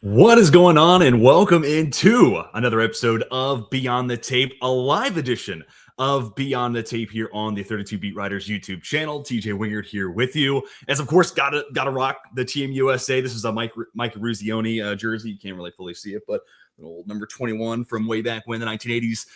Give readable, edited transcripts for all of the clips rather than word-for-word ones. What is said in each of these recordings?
What is going on, and welcome into another episode of Beyond the Tape, a live edition of Beyond the Tape here on the 32 Beat Writers YouTube channel. TJ Wingard here with you, as of course gotta rock the Team USA. This is a Mike Ruzioni jersey. You can't really fully see it, but an old number 21 from way back when, the 1980s.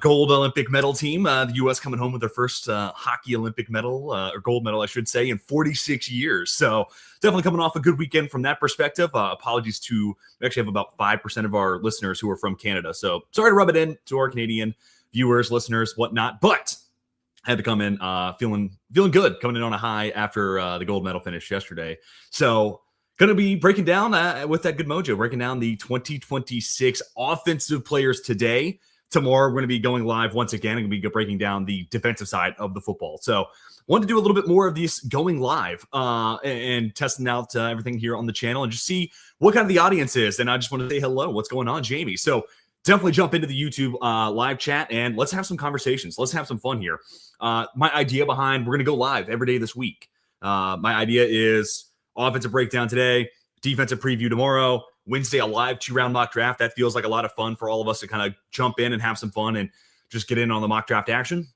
Gold Olympic medal team. The U.S. coming home with their first hockey Olympic medal, or gold medal, I should say, in 46 years. So definitely coming off a good weekend from that perspective. Apologies to, we actually have about 5% of our listeners who are from Canada. So sorry to rub it in to our Canadian viewers, listeners, whatnot. But I had to come in feeling good, coming in on a high after the gold medal finish yesterday. So going to be breaking down with that good mojo, breaking down the 2026 offensive players today. Tomorrow, we're going to be going live once again. I'm going to be breaking down the defensive side of the football. So wanted to do a little bit more of these going live and testing out everything here on the channel and just see what kind of the audience is. And I just want to say hello. What's going on, Jamie? So definitely jump into the YouTube live chat and let's have some conversations. Let's have some fun here. My idea behind, we're going to go live every day this week. My idea is offensive breakdown today, defensive preview tomorrow, Wednesday, a live 2-round mock draft. That feels like a lot of fun for all of us to kind of jump in and have some fun and just get in on the mock draft action.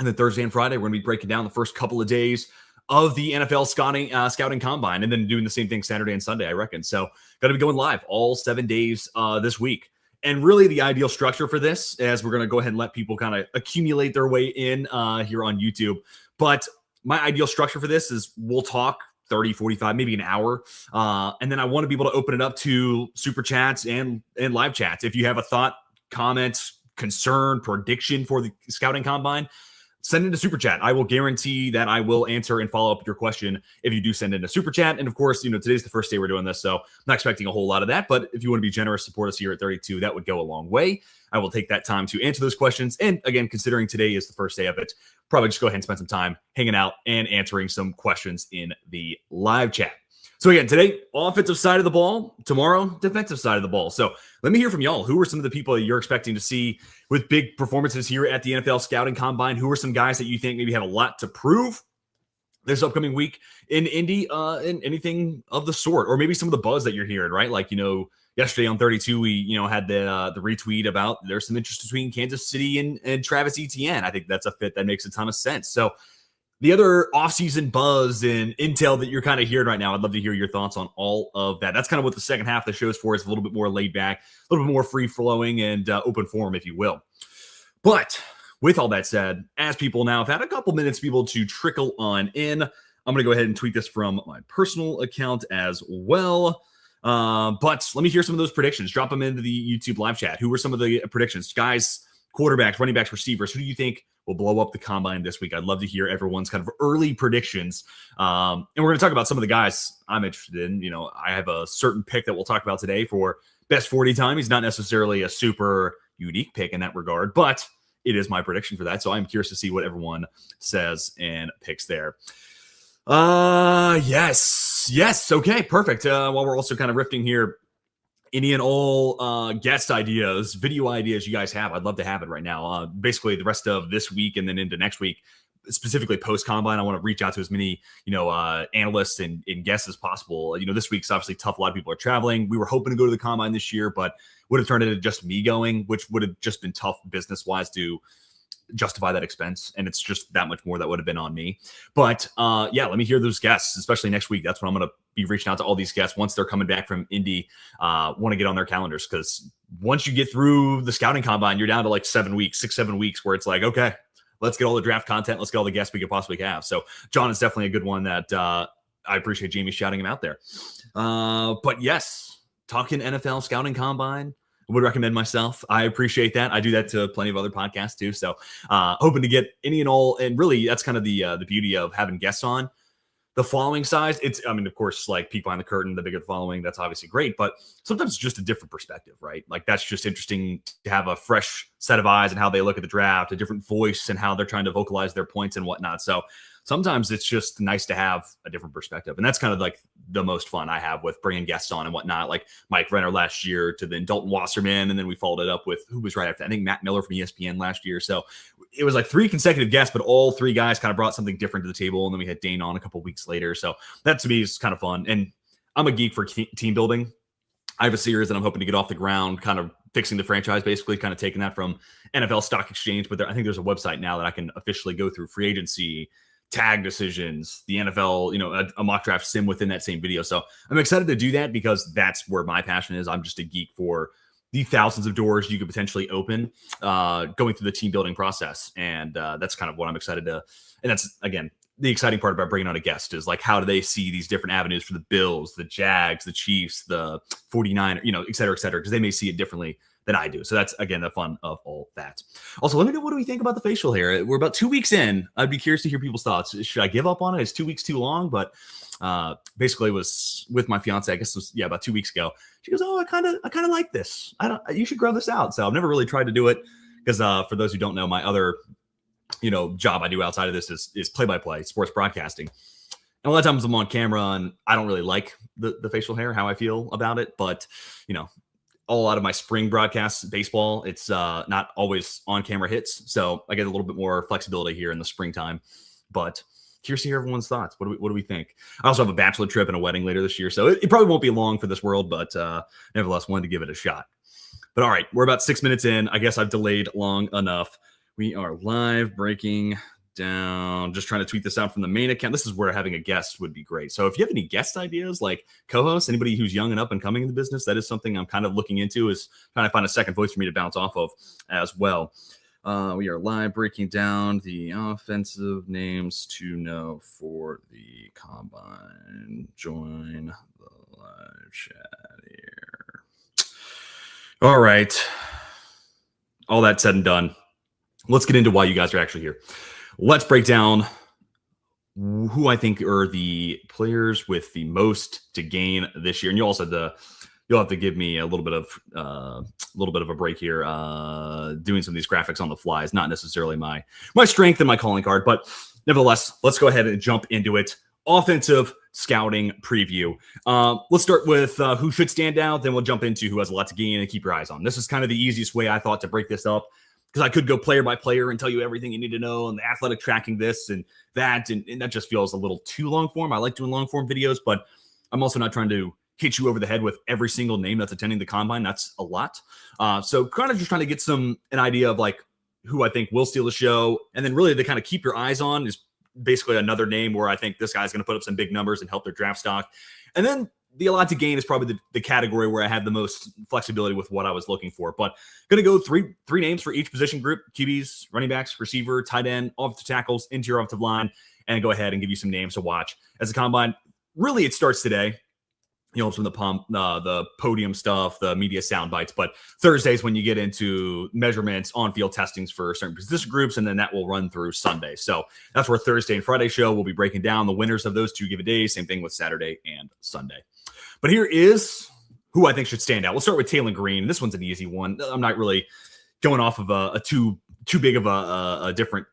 And then Thursday and Friday, we're going to be breaking down the first couple of days of the NFL scouting combine, and then doing the same thing Saturday and Sunday, I reckon. So going to be going live all 7 days this week. And really the ideal structure for this, as we're going to go ahead and let people kind of accumulate their way in here on YouTube. But my ideal structure for this is we'll talk 30, 45, maybe an hour. And then I want to be able to open it up to super chats and live chats. If you have a thought, comment, concern, prediction for the scouting combine, send in a super chat. I will guarantee that I will answer and follow up your question if you do send in a super chat. And of course, today's the first day we're doing this, so I'm not expecting a whole lot of that. But if you want to be generous, support us here at 32, that would go a long way. I will take that time to answer those questions. And again, considering today is the first day of it, probably just go ahead and spend some time hanging out and answering some questions in the live chat. So again, today, offensive side of the ball. Tomorrow, defensive side of the ball. So let me hear from y'all. Who are some of the people that you're expecting to see with big performances here at the NFL Scouting Combine? Who are some guys that you think maybe have a lot to prove this upcoming week in Indy and anything of the sort? Or maybe some of the buzz that you're hearing, right? Like, yesterday on 32, we had the retweet about there's some interest between Kansas City and Travis Etienne. I think that's a fit that makes a ton of sense. So the other offseason buzz and intel that you're kind of hearing right now, I'd love to hear your thoughts on all of that. That's kind of what the second half of the show is for. It's a little bit more laid back, a little bit more free-flowing and open forum, if you will. But with all that said, as people now have had a couple minutes to be able to trickle on in, I'm going to go ahead and tweet this from my personal account as well. But let me hear some of those predictions. Drop them into the YouTube live chat. Who were some of the predictions? Guys, quarterbacks, running backs, receivers. Who do you think will blow up the combine this week? I'd love to hear everyone's kind of early predictions. And we're going to talk about some of the guys I'm interested in. I have a certain pick that we'll talk about today for best 40 time. He's not necessarily a super unique pick in that regard, but it is my prediction for that. So I'm curious to see what everyone says and picks there. Yes. Okay, perfect. While we're also kind of riffing here, any and all guest ideas, video ideas you guys have, I'd love to have it right now. Basically, the rest of this week and then into next week, specifically post-combine, I want to reach out to as many, analysts and guests as possible. This week's obviously tough. A lot of people are traveling. We were hoping to go to the combine this year, but would have turned into just me going, which would have just been tough business-wise to justify that expense. And it's just that much more that would have been on me. But let me hear those guests, especially next week. That's when I'm going to be reaching out to all these guests once they're coming back from Indy. Want to get on their calendars, because once you get through the scouting combine, you're down to like 7 weeks, 6-7 weeks, where it's like, okay, let's get all the draft content. Let's get all the guests we could possibly have. So John is definitely a good one that I appreciate Jamie shouting him out there. But yes, talking NFL scouting combine, would recommend myself. I appreciate that. I do that to plenty of other podcasts too. So hoping to get any and all, and really that's kind of the beauty of having guests on. The following size, of course, like peek behind the curtain, the bigger the following, that's obviously great, but sometimes it's just a different perspective, right? Like that's just interesting to have a fresh set of eyes and how they look at the draft, a different voice and how they're trying to vocalize their points and whatnot. So sometimes it's just nice to have a different perspective. And that's kind of like the most fun I have with bringing guests on and whatnot, like Mike Renner last year to then Dalton Wasserman. And then we followed it up with who was right after, I think Matt Miller from ESPN last year. So it was like 3 consecutive guests, but all 3 guys kind of brought something different to the table. And then we had Dane on a couple weeks later. So that to me is kind of fun. And I'm a geek for team building. I have a series that I'm hoping to get off the ground, kind of fixing the franchise, basically kind of taking that from NFL Stock Exchange. But I think there's a website now that I can officially go through free agency, tag decisions, the NFL, a mock draft sim within that same video. So I'm excited to do that because that's where my passion is. I'm just a geek for the thousands of doors you could potentially open going through the team building process. And that's kind of what I'm excited to. And that's, again, the exciting part about bringing on a guest is like, how do they see these different avenues for the Bills, the Jags, the Chiefs, the 49ers, et cetera, because they may see it differently than I do. So that's, again, the fun of all that. Also, let me know, what do we think about the facial hair? We're about 2 weeks in. I'd be curious to hear people's thoughts. Should I give up on it? Is 2 weeks too long? But basically it was with my fiance, I guess it was, about 2 weeks ago. She goes, I kind of like this. You should grow this out. So I've never really tried to do it because for those who don't know, my other job I do outside of this is play-by-play sports broadcasting. And a lot of times I'm on camera and I don't really like the facial hair, how I feel about it. But, a lot of my spring broadcasts, baseball, it's not always on camera hits. So I get a little bit more flexibility here in the springtime, but curious to hear everyone's thoughts. What do we think? I also have a bachelor trip and a wedding later this year. So it probably won't be long for this world, but nevertheless, wanted to give it a shot. But all right, we're about 6 minutes in. I guess I've delayed long enough. We are live, breaking down, just trying to tweet this out from the main account. This is where having a guest would be great. So if you have any guest ideas, like co-hosts, anybody who's young and up and coming in the business, that is something I'm kind of looking into, is trying to find a second voice for me to bounce off of as well. We are live, breaking down the offensive names to know for the combine. Join the live chat here. All right. All that said and done, let's get into why you guys are actually here. Let's break down who I think are the players with the most to gain this year. And you'll have to give me a little bit of a break here. Doing some of these graphics on the fly is not necessarily my strength and my calling card, but nevertheless, let's go ahead and jump into it. Offensive scouting preview. Let's start with who should stand out. Then we'll jump into who has a lot to gain and keep your eyes on. This is kind of the easiest way I thought to break this up, because I could go player by player and tell you everything you need to know and the athletic tracking this and that. And that just feels a little too long form. I like doing long form videos, but I'm also not trying to hit you over the head with every single name that's attending the combine. That's a lot. So kind of just trying to get an idea of like who I think will steal the show. And then really to kind of keep your eyes on is basically another name where I think this guy's going to put up some big numbers and help their draft stock. And then the a lot to gain is probably the category where I had the most flexibility with what I was looking for. But going to go three names for each position group: QBs, running backs, receiver, tight end, offensive tackles, interior offensive line, and go ahead and give you some names to watch as a combine. Really, it starts today. From the podium stuff, the media sound bites. But Thursdays when you get into measurements, on-field testings for certain position groups, and then that will run through Sunday. So that's where Thursday and Friday show will be breaking down the winners of those two given days. Same thing with Saturday and Sunday. But here is who I think should stand out. We'll start with Taylor Green. This one's an easy one. I'm not really going off of a too big of a different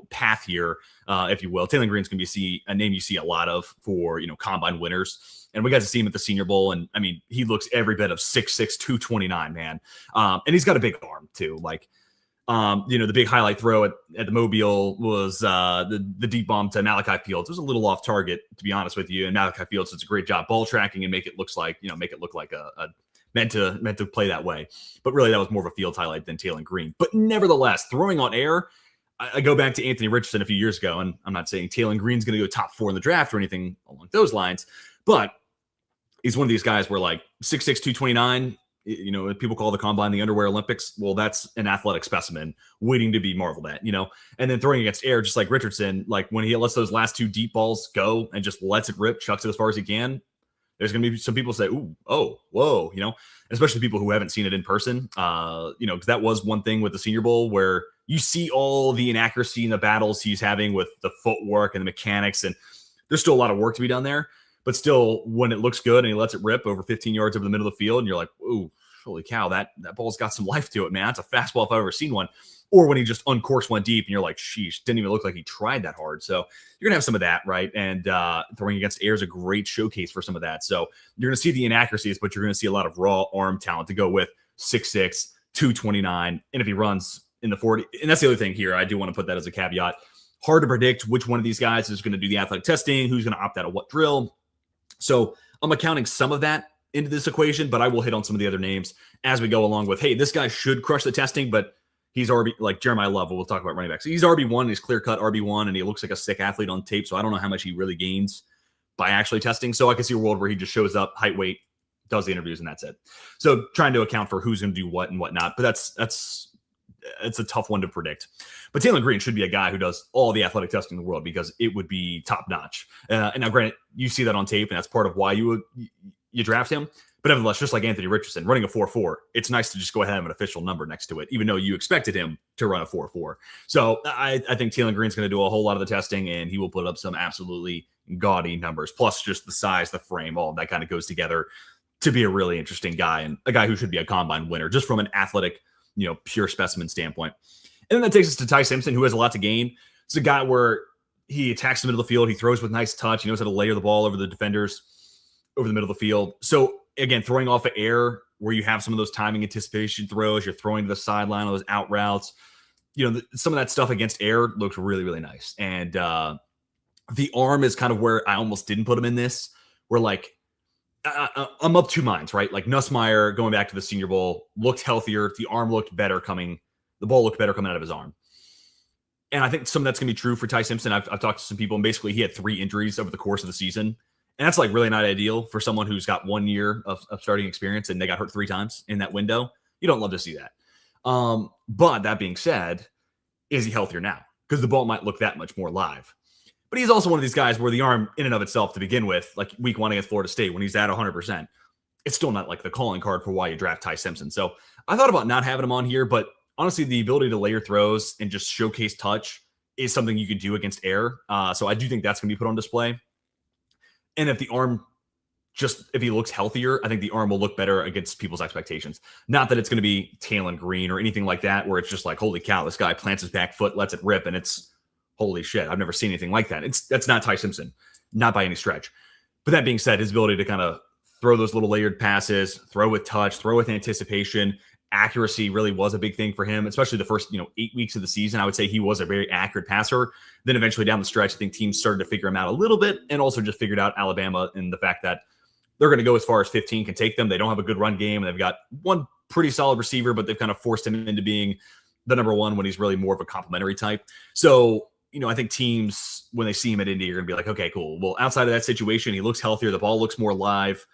path here, if you will. Taylor Green's going to be a name you see a lot of for combine winners, and we got to see him at the Senior Bowl, and I mean he looks every bit of 6'6", 229, man, and he's got a big arm too. Like the big highlight throw at the Mobile was the deep bomb to Malachi Fields. It was a little off target, to be honest with you, and Malachi Fields does a great job ball tracking and make it look like a meant to play that way. But really, that was more of a Fields highlight than Taylor Green. But nevertheless, throwing on air, I go back to Anthony Richardson a few years ago, and I'm not saying Taylor Green's going to go top 4 in the draft or anything along those lines, but he's one of these guys where like 6'6", 229, people call the combine the underwear Olympics. Well, that's an athletic specimen waiting to be marveled at, and then throwing against air, just like Richardson, like when he lets those last 2 deep balls go and just lets it rip, chucks it as far as he can, there's going to be some people say, ooh, oh, whoa, especially people who haven't seen it in person, because that was one thing with the Senior Bowl where you see all the inaccuracy in the battles he's having with the footwork and the mechanics, and there's still a lot of work to be done there. But still, when it looks good and he lets it rip over 15 yards over the middle of the field, and you're like, ooh, holy cow, that ball's got some life to it, man. It's a fastball if I've ever seen one. Or when he just uncorks one deep and you're like, sheesh, didn't even look like he tried that hard. So you're going to have some of that, right? And throwing against air is a great showcase for some of that. So you're going to see the inaccuracies, but you're going to see a lot of raw arm talent to go with 6'6", 229. And if he runs in the 40, and that's the other thing here, I do want to put that as a caveat. Hard to predict which one of these guys is going to do the athletic testing, who's going to opt out of what drill. So I'm accounting some of that into this equation, but I will hit on some of the other names as we go along with, hey, this guy should crush the testing, but he's RB, like Jeremiah Love, we'll talk about running backs. He's RB1, he's clear-cut RB1, and he looks like a sick athlete on tape, so I don't know how much he really gains by actually testing. So I can see a world where he just shows up, height, weight, does the interviews, and that's it. So trying to account for who's going to do what and whatnot, but it's a tough one to predict. But Taylor Green should be a guy who does all the athletic testing in the world because it would be top-notch. And now, granted, you see that on tape, and that's part of why you draft him. But nevertheless, just like Anthony Richardson, running a 4.4, it's nice to just go ahead and have an official number next to it, even though you expected him to run a 4.4. So I think Taylor Green's going to do a whole lot of the testing, and he will put up some absolutely gaudy numbers, plus just the size, the frame, all of that kind of goes together to be a really interesting guy and a guy who should be a combine winner just from an athletic, pure specimen standpoint. And then that takes us to Ty Simpson, who has a lot to gain. It's a guy where he attacks the middle of the field. He throws with nice touch. He knows how to layer the ball over the defenders over the middle of the field. So again, throwing off of air where you have some of those timing anticipation throws, you're throwing to the sideline, those out routes, some of that stuff against air looks really, really nice. And the arm is kind of where I almost didn't put him in this, where like, I'm up two minds, right? Like Nussmeier going back to the Senior Bowl looked healthier. The arm looked better the ball looked better coming out of his arm. And I think some of that's going to be true for Ty Simpson. I've talked to some people, and basically he had 3 injuries over the course of the season. And that's like really not ideal for someone who's got 1 year of starting experience and they got hurt 3 times in that window. You don't love to see that. But that being said, is he healthier now? Because the ball might look that much more live. But he's also one of these guys where the arm in and of itself to begin with, like week 1 against Florida State, when he's at 100%, it's still not like the calling card for why you draft Ty Simpson. So I thought about not having him on here, but honestly, the ability to layer throws and just showcase touch is something you could do against air. So I do think that's going to be put on display. And if he looks healthier, I think the arm will look better against people's expectations. Not that it's going to be Taylor Green or anything like that, where it's just like, holy cow, this guy plants his back foot, lets it rip, and it's holy shit. I've never seen anything like that. That's not Ty Simpson, not by any stretch. But that being said, his ability to kind of throw those little layered passes, throw with touch, throw with anticipation, accuracy really was a big thing for him, especially the first 8 weeks of the season. I would say he was a very accurate passer. Then eventually down the stretch, I think teams started to figure him out a little bit, and also just figured out Alabama and the fact that they're going to go as far as 15 can take them. They don't have a good run game, and they've got one pretty solid receiver, but they've kind of forced him into being the number one when he's really more of a complimentary type. So, I think teams, when they see him at Indy, are going to be like, okay, cool. Well, outside of that situation, he looks healthier. The ball looks more live.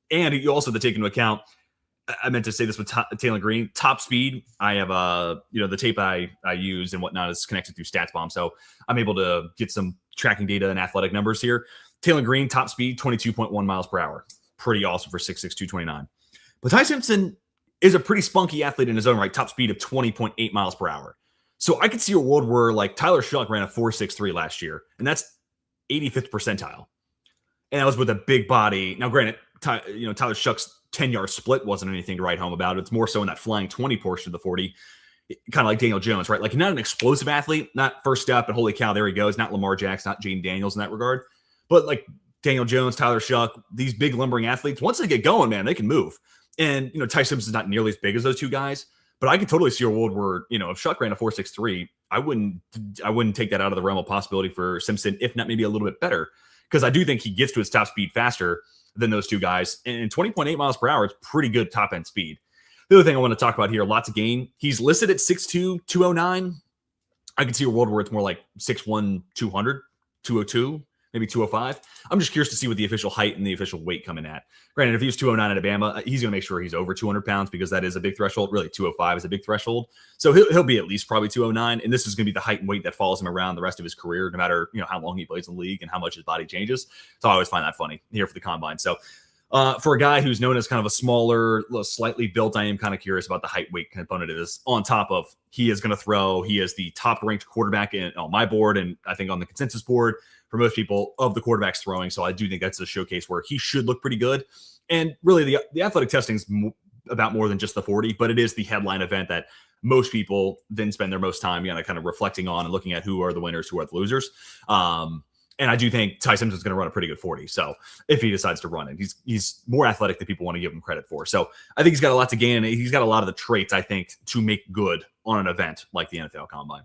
And you also have to take into account, I meant to say this with Taylor Green, top speed. I have, the tape I use and whatnot is connected through StatsBomb. So I'm able to get some tracking data and athletic numbers here. Taylor Green, top speed, 22.1 miles per hour. Pretty awesome for 6'6", 229. But Ty Simpson is a pretty spunky athlete in his own right, top speed of 20.8 miles per hour. So I could see a world where like Tyler Shuck ran a 4.63 last year, and that's 85th percentile. And that was with a big body. Now, granted, Tyler Shuck's 10-yard split wasn't anything to write home about. It's more so in that flying 20 portion of the 40, kind of like Daniel Jones, right? Like, not an explosive athlete, not first step, and holy cow, there he goes. Not Lamar Jackson, not Jaden Daniels in that regard. But like Daniel Jones, Tyler Shuck, these big lumbering athletes, once they get going, man, they can move. And, Ty Simpson's not nearly as big as those two guys. But I could totally see a world where, if Shuck ran a 4.63, I wouldn't take that out of the realm of possibility for Simpson, if not maybe a little bit better, because I do think he gets to his top speed faster than those two guys. And 20.8 miles per hour is pretty good top end speed. The other thing I want to talk about here, lots of gain. He's listed at 6'2", 209. I could see a world where it's more like 6'1", 200, 202, maybe 205. I'm just curious to see what the official height and the official weight come in at. Granted, if he was 209 at Alabama, he's going to make sure he's over 200 pounds because that is a big threshold. Really, 205 is a big threshold. So he'll be at least probably 209, and this is going to be the height and weight that follows him around the rest of his career, no matter how long he plays in the league and how much his body changes. So I always find that funny here for the combine. So for a guy who's known as kind of a smaller, slightly built, I am kind of curious about the height weight component of this. On top of he is going to throw, he is the top ranked quarterback on my board, and I think on the consensus board for most people of the quarterbacks throwing. So I do think that's a showcase where he should look pretty good. And really the athletic testing is about more than just the 40, but it is the headline event that most people then spend their most time, kind of reflecting on and looking at who are the winners, who are the losers. And I do think Ty Simpson's going to run a pretty good 40. So if he decides to run it, he's more athletic than people want to give him credit for. So I think he's got a lot to gain, and he's got a lot of the traits, I think, to make good on an event like the NFL Combine.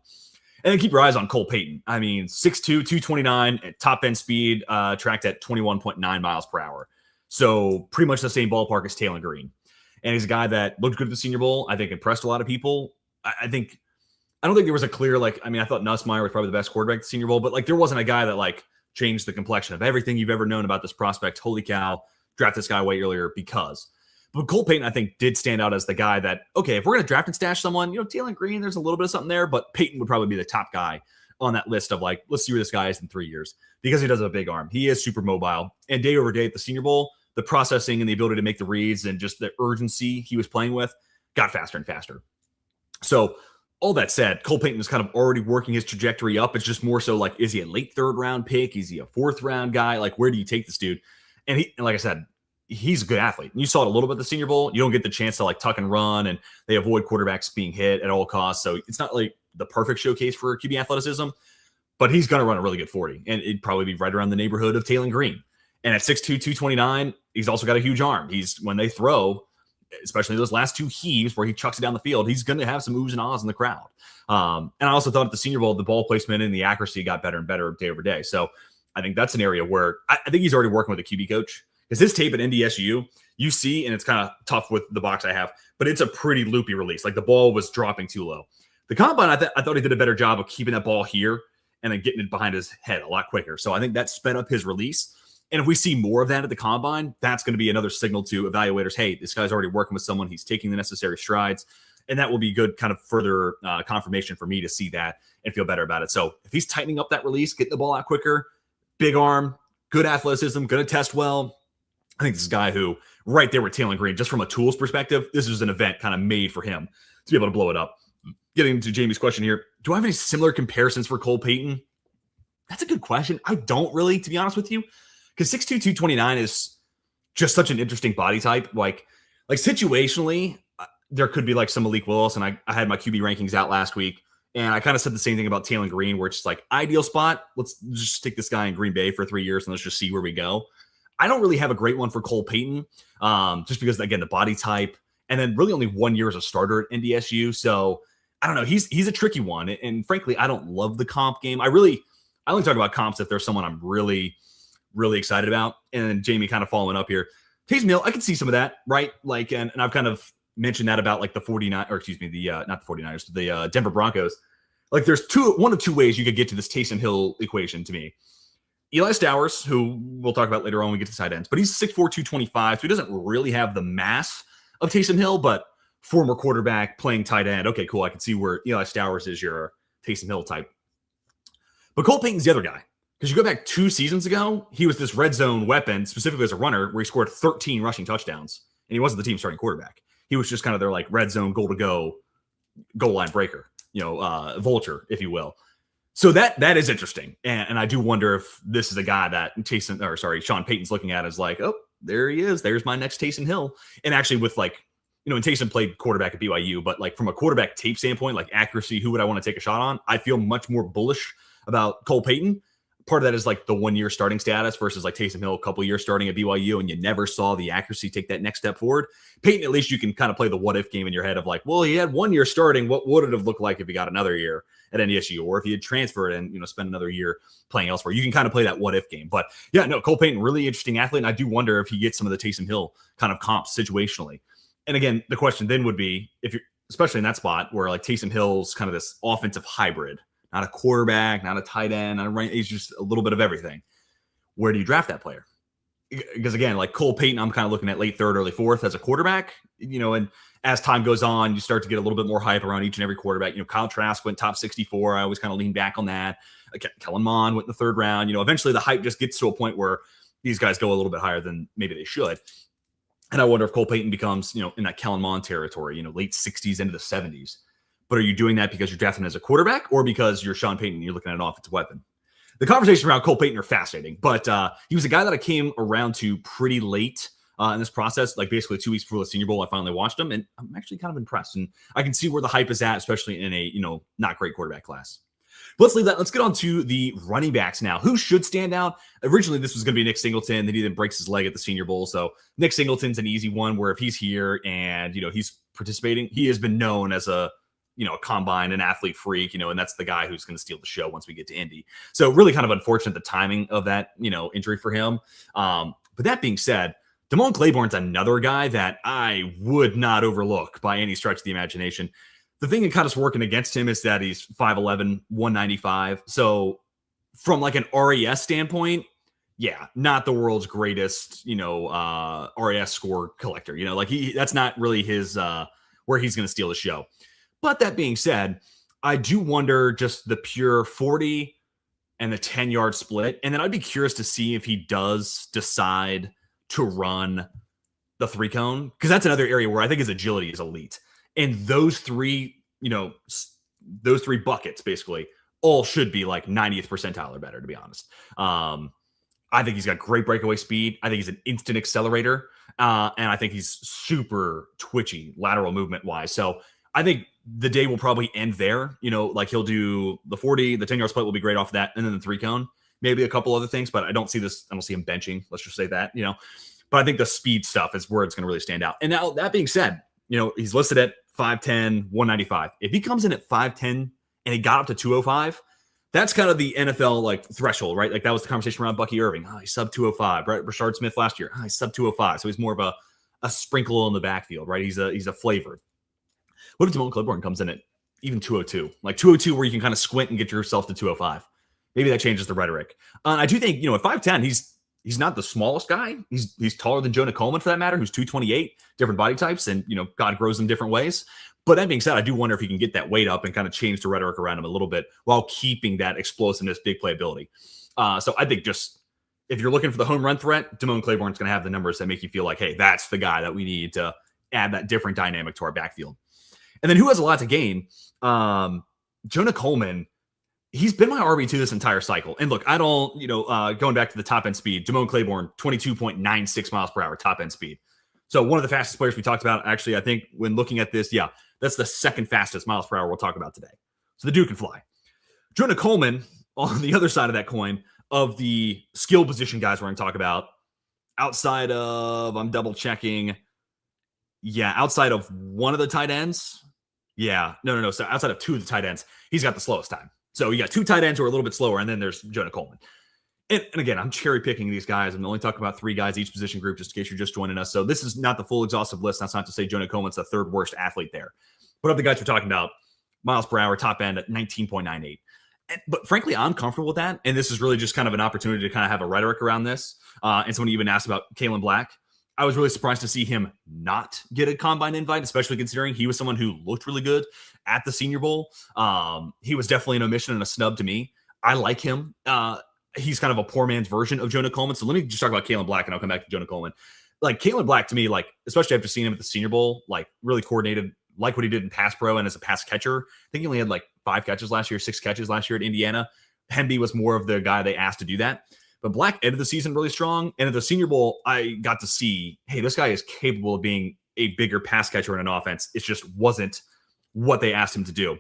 And then keep your eyes on Cole Payton. I mean, 6'2", 229, at top end speed, tracked at 21.9 miles per hour. So pretty much the same ballpark as Taylor Green. And he's a guy that looked good at the Senior Bowl. I think impressed a lot of people. I don't think there was a clear, like, I mean, I thought Nussmeier was probably the best quarterback at the Senior Bowl, but like there wasn't a guy that like changed the complexion of everything you've ever known about this prospect. Holy cow, draft this guy way earlier because. But Cole Payton, I think, did stand out as the guy that, okay, if we're going to draft and stash someone, Taylor Green, there's a little bit of something there, but Payton would probably be the top guy on that list of like, let's see where this guy is in 3 years because he does have a big arm. He is super mobile. And day over day at the Senior Bowl, the processing and the ability to make the reads and just the urgency he was playing with got faster and faster. So all that said, Cole Payton is kind of already working his trajectory up. It's just more so like, is he a late 3rd round pick? Is he a 4th round guy? Like, where do you take this dude? And like I said, he's a good athlete. You saw it a little bit at the Senior Bowl. You don't get the chance to like tuck and run, and they avoid quarterbacks being hit at all costs. So it's not like the perfect showcase for QB athleticism, but he's going to run a really good 40, and it'd probably be right around the neighborhood of Taylor Green. And at 6'2", 229, he's also got a huge arm. When they throw, especially those last 2 heaves where he chucks it down the field, he's going to have some oohs and ahs in the crowd. And I also thought at the Senior Bowl, the ball placement and the accuracy got better and better day over day. So I think that's an area where I think he's already working with a QB coach. Because his tape at NDSU, you see, and it's kind of tough with the box I have, but it's a pretty loopy release. Like the ball was dropping too low. The combine, I thought he did a better job of keeping that ball here and then getting it behind his head a lot quicker. So I think that sped up his release. And if we see more of that at the combine, that's going to be another signal to evaluators. Hey, this guy's already working with someone. He's taking the necessary strides. And that will be good kind of further confirmation for me to see that and feel better about it. So if he's tightening up that release, getting the ball out quicker, big arm, good athleticism, going to test well, I think this is a guy who, right there with Taylor Green, just from a tools perspective, this is an event kind of made for him to be able to blow it up. Getting into Jamie's question here, do I have any similar comparisons for Cole Payton? That's a good question. I don't really, to be honest with you, because 6'2", 229 is just such an interesting body type. Like situationally, there could be like some Malik Willis, and I had my QB rankings out last week, and I kind of said the same thing about Taylor Green, where it's just like ideal spot. Let's just stick this guy in Green Bay for 3 years, and let's just see where we go. I don't really have a great one for Cole Payton, just because, again, the body type, and then really only 1 year as a starter at NDSU. So I don't know. He's a tricky one. And frankly, I don't love the comp game. I only talk about comps if there's someone I'm really, really excited about. And then Jamie kind of following up here. Taysom Hill, I can see some of that, right? Like, and I've kind of mentioned that about like the 49ers, or excuse me, not the 49ers, the Denver Broncos. Like there's one of two ways you could get to this Taysom Hill equation to me. Eli Stowers, who we'll talk about later on when we get to tight ends, but he's 6'4", 225, so he doesn't really have the mass of Taysom Hill, but former quarterback playing tight end. Okay, cool. I can see where Eli Stowers is your Taysom Hill type. But Cole Payton's the other guy. Because you go back 2 seasons ago, he was this red zone weapon, specifically as a runner, where he scored 13 rushing touchdowns, and he wasn't the team's starting quarterback. He was just kind of their like red zone goal line breaker, vulture, if you will. So that is interesting, and I do wonder if this is a guy that Sean Payton's looking at as like, oh, there he is. There's my next Taysom Hill. And actually, with like, and Taysom played quarterback at BYU, but like from a quarterback tape standpoint, like accuracy, who would I want to take a shot on? I feel much more bullish about Cole Payton. Part of that is like the 1 year starting status versus like Taysom Hill, a couple years starting at BYU, and you never saw the accuracy take that next step forward. Payton, at least you can kind of play the what if game in your head of like, well, he had 1 year starting. What would it have looked like if he got another year at NDSU, or if he had transferred and spent another year playing elsewhere? You can kind of play that what if game. But yeah, no, Cole Payton, really interesting athlete, and I do wonder if he gets some of the Taysom Hill kind of comps situationally. And again, the question then would be, if you're especially in that spot where like Taysom Hill's kind of this offensive hybrid. Not a quarterback, not a tight end, not a right. He's just a little bit of everything. Where do you draft that player? Because again, like Cole Payton, I'm kind of looking at late 3rd, early 4th as a quarterback. And as time goes on, you start to get a little bit more hype around each and every quarterback. Kyle Trask went top 64. I always kind of lean back on that. Kellen Mond went in the 3rd round. Eventually the hype just gets to a point where these guys go a little bit higher than maybe they should. And I wonder if Cole Payton becomes, in that Kellen Mond territory, late 60s into the 70s. But are you doing that because you're drafting as a quarterback, or because you're Sean Payton and you're looking at an offensive weapon? The conversation around Cole Payton are fascinating, but he was a guy that I came around to pretty late in this process, like basically 2 weeks before the Senior Bowl. I finally watched him, and I'm actually kind of impressed. And I can see where the hype is at, especially in a not great quarterback class. But let's leave that. Let's get on to the running backs now. Who should stand out? Originally, this was going to be Nick Singleton. Then he then breaks his leg at the Senior Bowl. So Nick Singleton's an easy one, where if he's here and he's participating, he has been known as a combine, an athlete freak, and that's the guy who's going to steal the show once we get to Indy. So really kind of unfortunate the timing of that, injury for him. But that being said, Damone Claiborne's another guy that I would not overlook by any stretch of the imagination. The thing that kind of working against him is that he's 5'11", 195. So from like an RAS standpoint, yeah, not the world's greatest, RAS score collector. Like that's not really his where he's going to steal the show. But that being said, I do wonder just the pure 40 and the 10-yard split. And then I'd be curious to see if he does decide to run the 3-cone, because that's another area where I think his agility is elite. And those three buckets basically all should be like 90th percentile or better, to be honest. I think he's got great breakaway speed. I think he's an instant accelerator. And I think he's super twitchy lateral movement wise. So I think the day will probably end there. Like he'll do the 40, the 10-yard split will be great off of that. And then the 3-cone, maybe a couple other things, but I don't see him benching. Let's just say that, but I think the speed stuff is where it's going to really stand out. And now that being said, he's listed at 5'10", 195. If he comes in at 5'10", and he got up to 205, that's kind of the NFL like threshold, right? Like that was the conversation around Bucky Irving. Oh, he's sub 205, right? Rashard Smith last year. Oh, he's sub 205. So he's more of a sprinkle in the backfield, right? He's a flavor. What if Damone Claiborne comes in at even 202? Like 202 where you can kind of squint and get yourself to 205. Maybe that changes the rhetoric. I do think, at 5'10", he's not the smallest guy. He's taller than Jonah Coleman for that matter, who's 228, different body types, and God grows them different ways. But that being said, I do wonder if he can get that weight up and kind of change the rhetoric around him a little bit while keeping that explosiveness, big playability. So I think just if you're looking for the home run threat, Damone Claiborne's going to have the numbers that make you feel like, hey, that's the guy that we need to add that different dynamic to our backfield. And then who has a lot to gain? Jonah Coleman. He's been my RB2 this entire cycle. And look, I don't, going back to the top end speed, Damone Claiborne, 22.96 miles per hour top end speed. So one of the fastest players we talked about, actually, I think when looking at this, yeah, that's the second fastest miles per hour we'll talk about today. So the dude can fly. Jonah Coleman, on the other side of that coin, of the skill position guys we're going to talk about, outside of, I'm double checking. Yeah, outside of one of the tight ends. Yeah, no. So outside of two of the tight ends, he's got the slowest time. So you got two tight ends who are a little bit slower, and then there's Jonah Coleman. And again, I'm cherry picking these guys. I'm only talking about three guys each position group, just in case you're just joining us. So this is not the full exhaustive list. That's not to say Jonah Coleman's the third worst athlete there. But of the guys we're talking about, miles per hour, top end at 19.98. But frankly, I'm comfortable with that. And this is really just kind of an opportunity to kind of have a rhetoric around this. And someone even asked about Kalen Black. I was really surprised to see him not get a combine invite, especially considering he was someone who looked really good at the Senior Bowl. He was definitely an omission and a snub to me. I like him. He's kind of a poor man's version of Jonah Coleman. So let me just talk about Kalen Black, and I'll come back to Jonah Coleman. Like Kalen Black, to me, like especially after seeing him at the Senior Bowl, like really coordinated, like what he did in pass pro and as a pass catcher. I think he only had like 6 catches last year at Indiana. Hemby was more of the guy they asked to do that. But Black ended the season really strong. And at the Senior Bowl, I got to see, hey, this guy is capable of being a bigger pass catcher in an offense. It just wasn't what they asked him to do.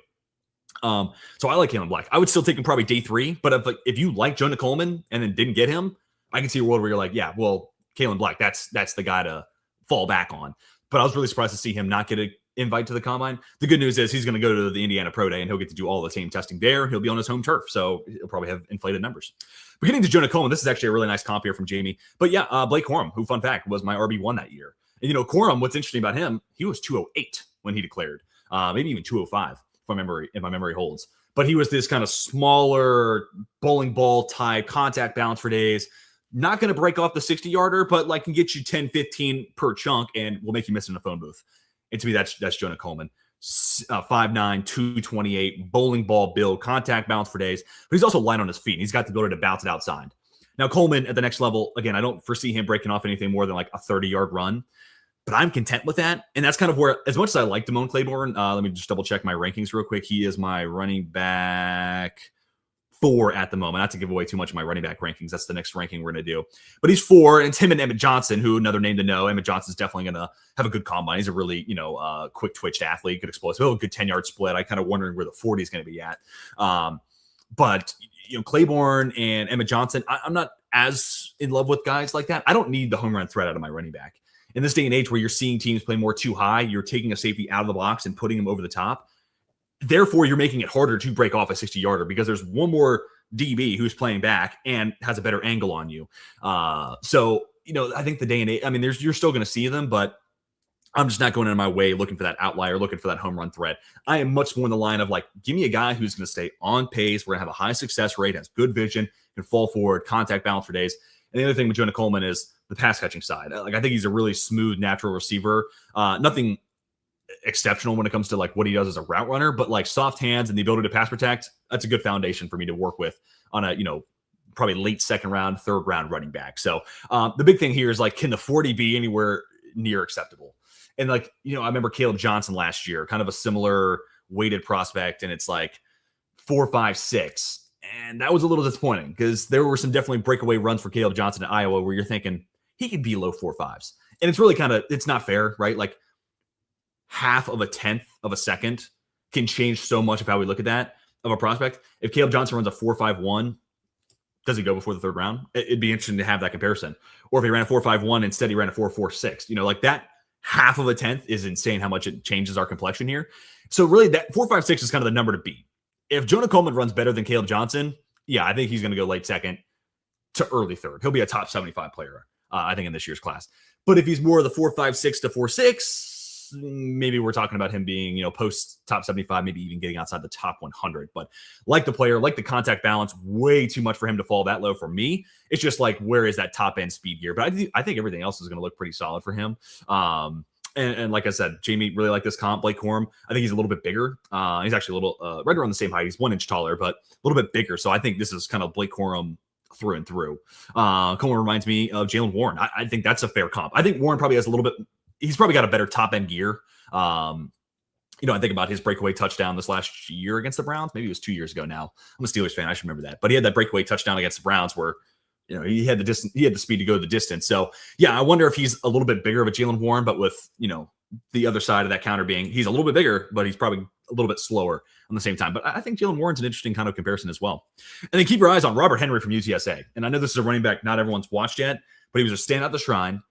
So I like Kalen Black. I would still take him probably day 3. But if you like Jonah Coleman and then didn't get him, I can see a world where you're like, yeah, well, Kalen Black, that's the guy to fall back on. But I was really surprised to see him not get an invite to the combine. The good news is he's going to go to the Indiana Pro Day and he'll get to do all the same testing there. He'll be on his home turf, so he'll probably have inflated numbers. But getting to Jonah Coleman, this is actually a really nice comp here from Jamie. But yeah, Blake Corum, who, fun fact, was my RB1 that year. And, Corum, what's interesting about him, he was 208 when he declared, maybe even 205 if my memory holds. But he was this kind of smaller bowling ball type, contact balance for days. Not going to break off the 60-yarder, but like can get you 10, 15 per chunk and will make you miss in a phone booth. And to me, that's Jonah Coleman. 5'9", 228, bowling ball build, contact balance for days. But he's also light on his feet. And he's got the ability to bounce it outside. Now, Coleman at the next level, again, I don't foresee him breaking off anything more than like a 30-yard run. But I'm content with that. And that's kind of where, as much as I like Damone Claiborne, let me just double check my rankings real quick. He is my running back 4 at the moment. Not to give away too much of my running back rankings. That's the next ranking we're going to do. But he's 4, and it's him and Emmett Johnson, who another name to know. Emmett Johnson's definitely going to have a good combine. He's a really, quick twitched athlete, good explosive, a good 10-yard split. I kind of wondering where the 40 is going to be at. But Claiborne and Emmett Johnson, I'm not as in love with guys like that. I don't need the home run threat out of my running back. In this day and age where you're seeing teams play more too high, you're taking a safety out of the box and putting him over the top. Therefore, you're making it harder to break off a 60-yarder because there's one more DB who's playing back and has a better angle on you. So I think the day and age, I mean, you're still going to see them, but I'm just not going out of my way looking for that outlier, looking for that home run threat. I am much more in the line of like, give me a guy who's going to stay on pace. We're going to have a high success rate, has good vision, can fall forward, contact balance for days. And the other thing with Jonah Coleman is the pass catching side. Like, I think he's a really smooth, natural receiver. Nothing exceptional when it comes to like what he does as a route runner, but like soft hands and the ability to pass protect, that's a good foundation for me to work with on a, probably late second round, third round running back. So the big thing here is like, can the 40 be anywhere near acceptable? And like, I remember Caleb Johnson last year, kind of a similar weighted prospect, and it's like 4, 5, 6. And that was a little disappointing because there were some definitely breakaway runs for Caleb Johnson in Iowa where you're thinking he could be low 4, 5s. And it's really it's not fair, right? Like half of a tenth of a second can change so much of how we look at that of a prospect. If Caleb Johnson runs a 4.51, does he go before the third round? It'd be interesting to have that comparison. Or if he ran a 4.51, instead he ran a 4.46, like that half of a tenth is insane how much it changes our complexion here. So really that 4.56 is kind of the number to beat. If Jonah Coleman runs better than Caleb Johnson, yeah, I think he's going to go late second to early third. He'll be a top 75 player, I think, in this year's class. But if he's more of the 4.56 to 4.6, maybe we're talking about him being, post top 75, maybe even getting outside the top 100. But like the player, like the contact balance, way too much for him to fall that low for me. It's just like, where is that top end speed gear? But I think everything else is going to look pretty solid for him. And like I said, Jamie really like this comp. Blake Corum, I think he's a little bit bigger. He's actually a little right around the same height. He's 1 inch taller, but a little bit bigger. So I think this is kind of Blake Corum through and through. Corum reminds me of Jalen Warren. I think that's a fair comp. I think Warren probably has a little bit. He's probably got a better top end gear. I think about his breakaway touchdown this last year against the Browns. Maybe it was 2 years ago now. I'm a Steelers fan. I should remember that. But he had that breakaway touchdown against the Browns where, he had the distance, he had the speed to go the distance. So yeah, I wonder if he's a little bit bigger of a Jalen Warren, but with, the other side of that counter being he's a little bit bigger, but he's probably a little bit slower on the same time. But I think Jalen Warren's an interesting kind of comparison as well. And then keep your eyes on Robert Henry from UTSA. And I know this is a running back not everyone's watched yet, but he was a stand at the shrine.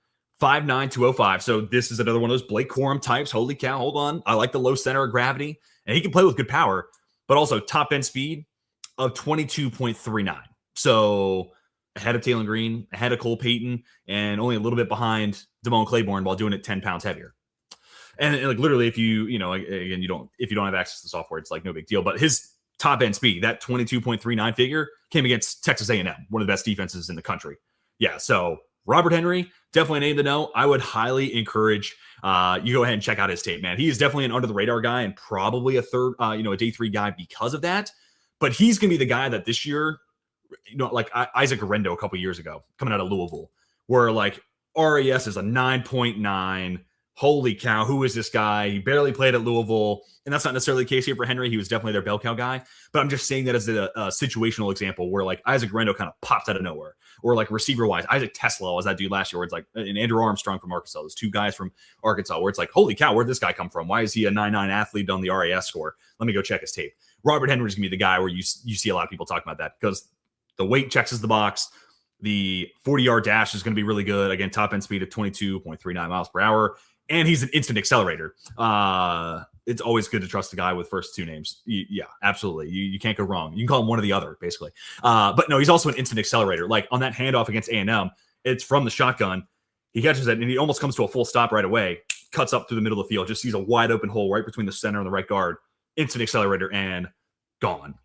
5'9", 205. So this is another one of those Blake Corum types. Holy cow, hold on. I like the low center of gravity. And he can play with good power, but also top end speed of 22.39. So ahead of Taylor Green, ahead of Cole Payton, and only a little bit behind Damone Claiborne while doing it 10 pounds heavier. And like literally, if if you don't have access to software, it's like no big deal. But his top end speed, that 22.39 figure, came against Texas A&M, one of the best defenses in the country. Yeah, so Robert Henry, definitely a name to know. I would highly encourage you go ahead and check out his tape, man. He is definitely an under the radar guy and probably a third, a day 3 guy because of that. But he's going to be the guy that this year, like Isaac Arendo a couple years ago, coming out of Louisville, where like RAS is a 9.9. Holy cow, who is this guy? He barely played at Louisville, and that's not necessarily the case here for Henry. He was definitely their bell cow guy, but I'm just saying that as a situational example where like Isaac Rendo kind of popped out of nowhere, or like receiver-wise, Isaac Tesla was that dude last year where it's like, and Andrew Armstrong from Arkansas, those 2 guys from Arkansas where it's like, holy cow, where'd this guy come from? Why is he a 9.9 athlete on the RAS score? Let me go check his tape. Robert Henry's going to be the guy where you see a lot of people talking about that because the weight checks the box. The 40-yard dash is going to be really good. Again, top end speed of 22.39 miles per hour. And he's an instant accelerator. It's always good to trust the guy with first 2 names. Yeah, absolutely. You can't go wrong. You can call him one or the other, basically. But no, he's also an instant accelerator. Like on that handoff against A&M, it's from the shotgun. He catches it, and he almost comes to a full stop right away, cuts up through the middle of the field, just sees a wide open hole right between the center and the right guard. Instant accelerator, and gone.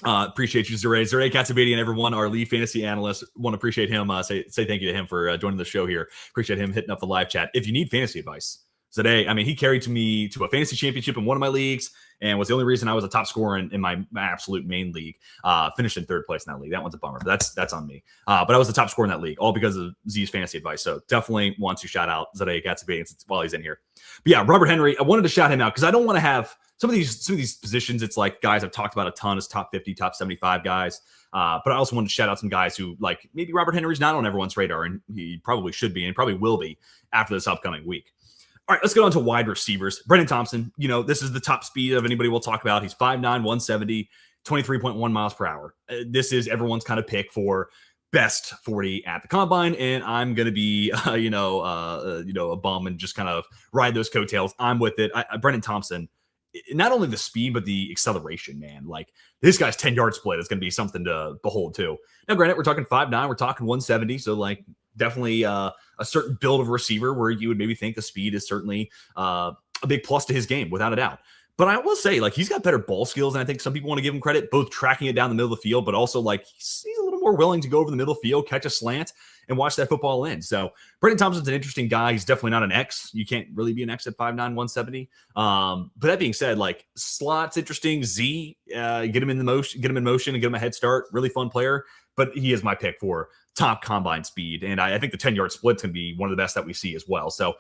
Appreciate you, Zure Katsubadian, everyone, our lead fantasy analyst. Want to appreciate him. Say thank you to him for joining the show here. Appreciate him hitting up the live chat. If you need fantasy advice, Zure, I mean, he carried me to a fantasy championship in one of my leagues and was the only reason I was a top scorer in my absolute main league. Finished in 3rd place in that league. That one's a bummer, but that's on me. But I was the top scorer in that league, all because of Z's fantasy advice. So definitely want to shout out Zure Katsubadian while he's in here. But yeah, Robert Henry, I wanted to shout him out because I don't want to have some of these positions. It's like guys I've talked about a ton as top 50, top 75 guys. But I also wanted to shout out some guys who like maybe Robert Henry's not on everyone's radar, and he probably should be and probably will be after this upcoming week. All right, let's get on to wide receivers. Brendan Thompson, this is the top speed of anybody we'll talk about. He's 5'9", 170, 23.1 miles per hour. This is everyone's kind of pick for best 40 at the combine, and I'm going to be, a bum and just kind of ride those coattails. I'm with it. Brendan Thompson not only the speed, but the acceleration, man. Like this guy's 10-yard split is going to be something to behold too. Now, granted, we're talking 5'9", we're talking 170. So like definitely a certain build of receiver where you would maybe think the speed is certainly a big plus to his game without a doubt. But I will say, like, he's got better ball skills, and I think some people want to give him credit, both tracking it down the middle of the field, but also, like, he's a little more willing to go over the middle of the field, catch a slant, and watch that football in. So, Brendan Thompson's an interesting guy. He's definitely not an X. You can't really be an X at 5'9", 170. But that being said, like, slot's interesting. Z, get him in motion and get him a head start. Really fun player. But he is my pick for top combine speed. And I think the 10-yard split's going to be one of the best that we see as well. So,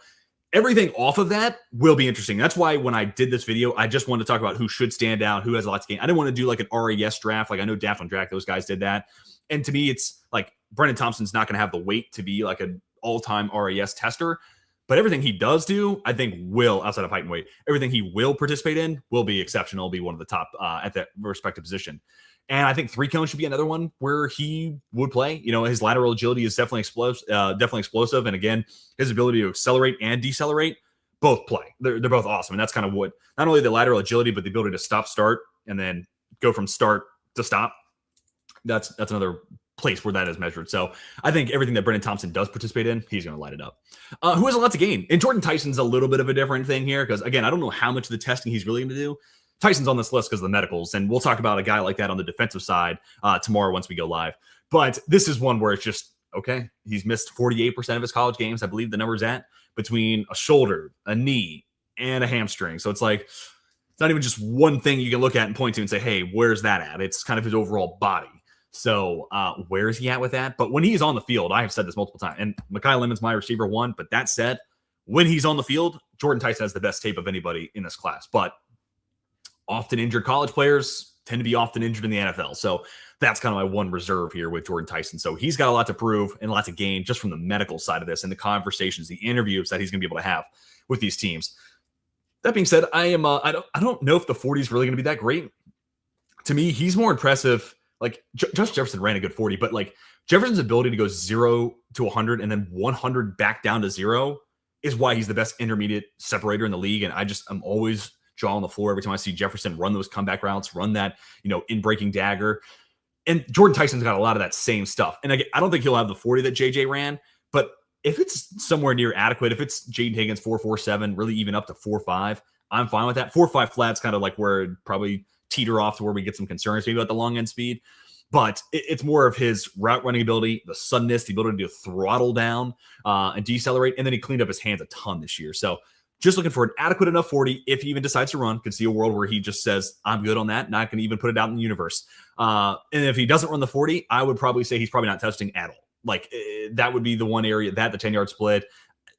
everything off of that will be interesting. That's why when I did this video, I just wanted to talk about who should stand out, who has lots of gain. I didn't want to do like an RAS draft. Like I know Daft on Draft, those guys did that. And to me, it's like Brendan Thompson's not going to have the weight to be like an all-time RAS tester. But everything he does do, I think will, outside of height and weight, everything he will participate in will be exceptional, be one of the top at that respective position. And I think 3-cone should be another one where he would play. You know, his lateral agility is definitely explosive. And again, his ability to accelerate and decelerate both play. They're both awesome. And that's kind of what, not only the lateral agility, but the ability to stop, start, and then go from start to stop. That's another place where that is measured. So I think everything that Brendan Thompson does participate in, he's going to light it up. Who has a lot to gain? And Jordan Tyson's a little bit of a different thing here because, again, I don't know how much of the testing he's really going to do. Tyson's on this list because of the medicals, and we'll talk about a guy like that on the defensive side tomorrow once we go live. But this is one where it's just, okay, he's missed 48% of his college games. I believe the number's at between a shoulder, a knee, and a hamstring. So it's like, it's not even just one thing you can look at and point to and say, hey, where's that at? It's kind of his overall body. So where is he at with that? But when he's on the field, I have said this multiple times, and Mekhi Lemon's my receiver one, but that said, when he's on the field, Jordan Tyson has the best tape of anybody in this class. But often injured college players tend to be often injured in the NFL. So that's kind of my one reserve here with Jordan Tyson. So he's got a lot to prove and a lot to gain just from the medical side of this and the conversations, the interviews that he's going to be able to have with these teams. That being said, I don't know if the 40 is really going to be that great. To me, he's more impressive. Like Josh Jefferson ran a good 40, but like Jefferson's ability to go 0 to 100 and then 100 back down to 0 is why he's the best intermediate separator in the league. And I'm always jaw on the floor every time I see Jefferson run those comeback routes, run that, in breaking dagger. And Jordan Tyson's got a lot of that same stuff. And I don't think he'll have the 40 that JJ ran, but if it's somewhere near adequate, if it's Jaden Higgins 4.47, really even up to 4.5, I'm fine with that. 4.5 flat's kind of like where it'd probably teeter off to where we get some concerns maybe about the long end speed. But it's more of his route running ability, the suddenness, the ability to throttle down and decelerate. And then he cleaned up his hands a ton this year. So just looking for an adequate enough 40 if he even decides to run. Could see a world where he just says, I'm good on that, not going to even put it out in the universe. And if he doesn't run the 40, I would probably say he's probably not testing at all. Like that would be the one area, the 10-yard split.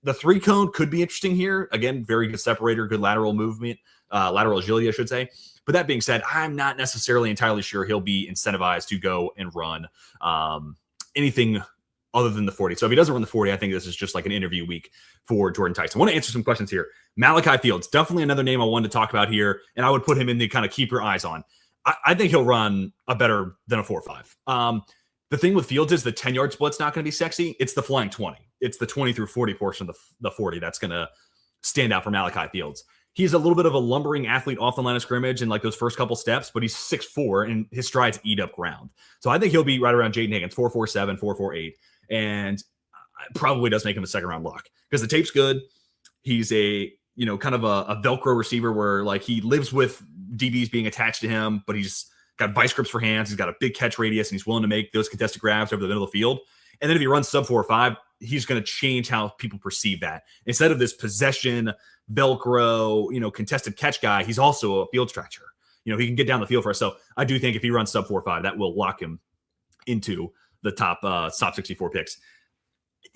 The 3-cone could be interesting here. Again, very good separator, good lateral movement, lateral agility, I should say. But that being said, I'm not necessarily entirely sure he'll be incentivized to go and run anything other than the 40. So if he doesn't run the 40, I think this is just like an interview week for Jordan Tyson. I want to answer some questions here. Malachi Fields, definitely another name I wanted to talk about here, and I would put him in the kind of keep your eyes on. I think he'll run a better than a 4.5. The thing with Fields is the 10-yard split's not going to be sexy. It's the flying 20. It's the 20 through 40 portion of the 40 that's going to stand out for Malachi Fields. He's a little bit of a lumbering athlete off the line of scrimmage in like those first couple steps, but he's 6'4", and his strides eat up ground. So I think he'll be right around Jaden Higgins, 4.47, 4.48, and probably does make him a second-round lock because the tape's good. He's a kind of a Velcro receiver where like he lives with DBs being attached to him, but he's got vice grips for hands. He's got a big catch radius, and he's willing to make those contested grabs over the middle of the field. And then if he runs sub 4.5, he's going to change how people perceive that. Instead of this possession, Velcro, contested catch guy, he's also a field stretcher. He can get down the field for us. So I do think if he runs sub 4.5, that will lock him into the top 64 picks.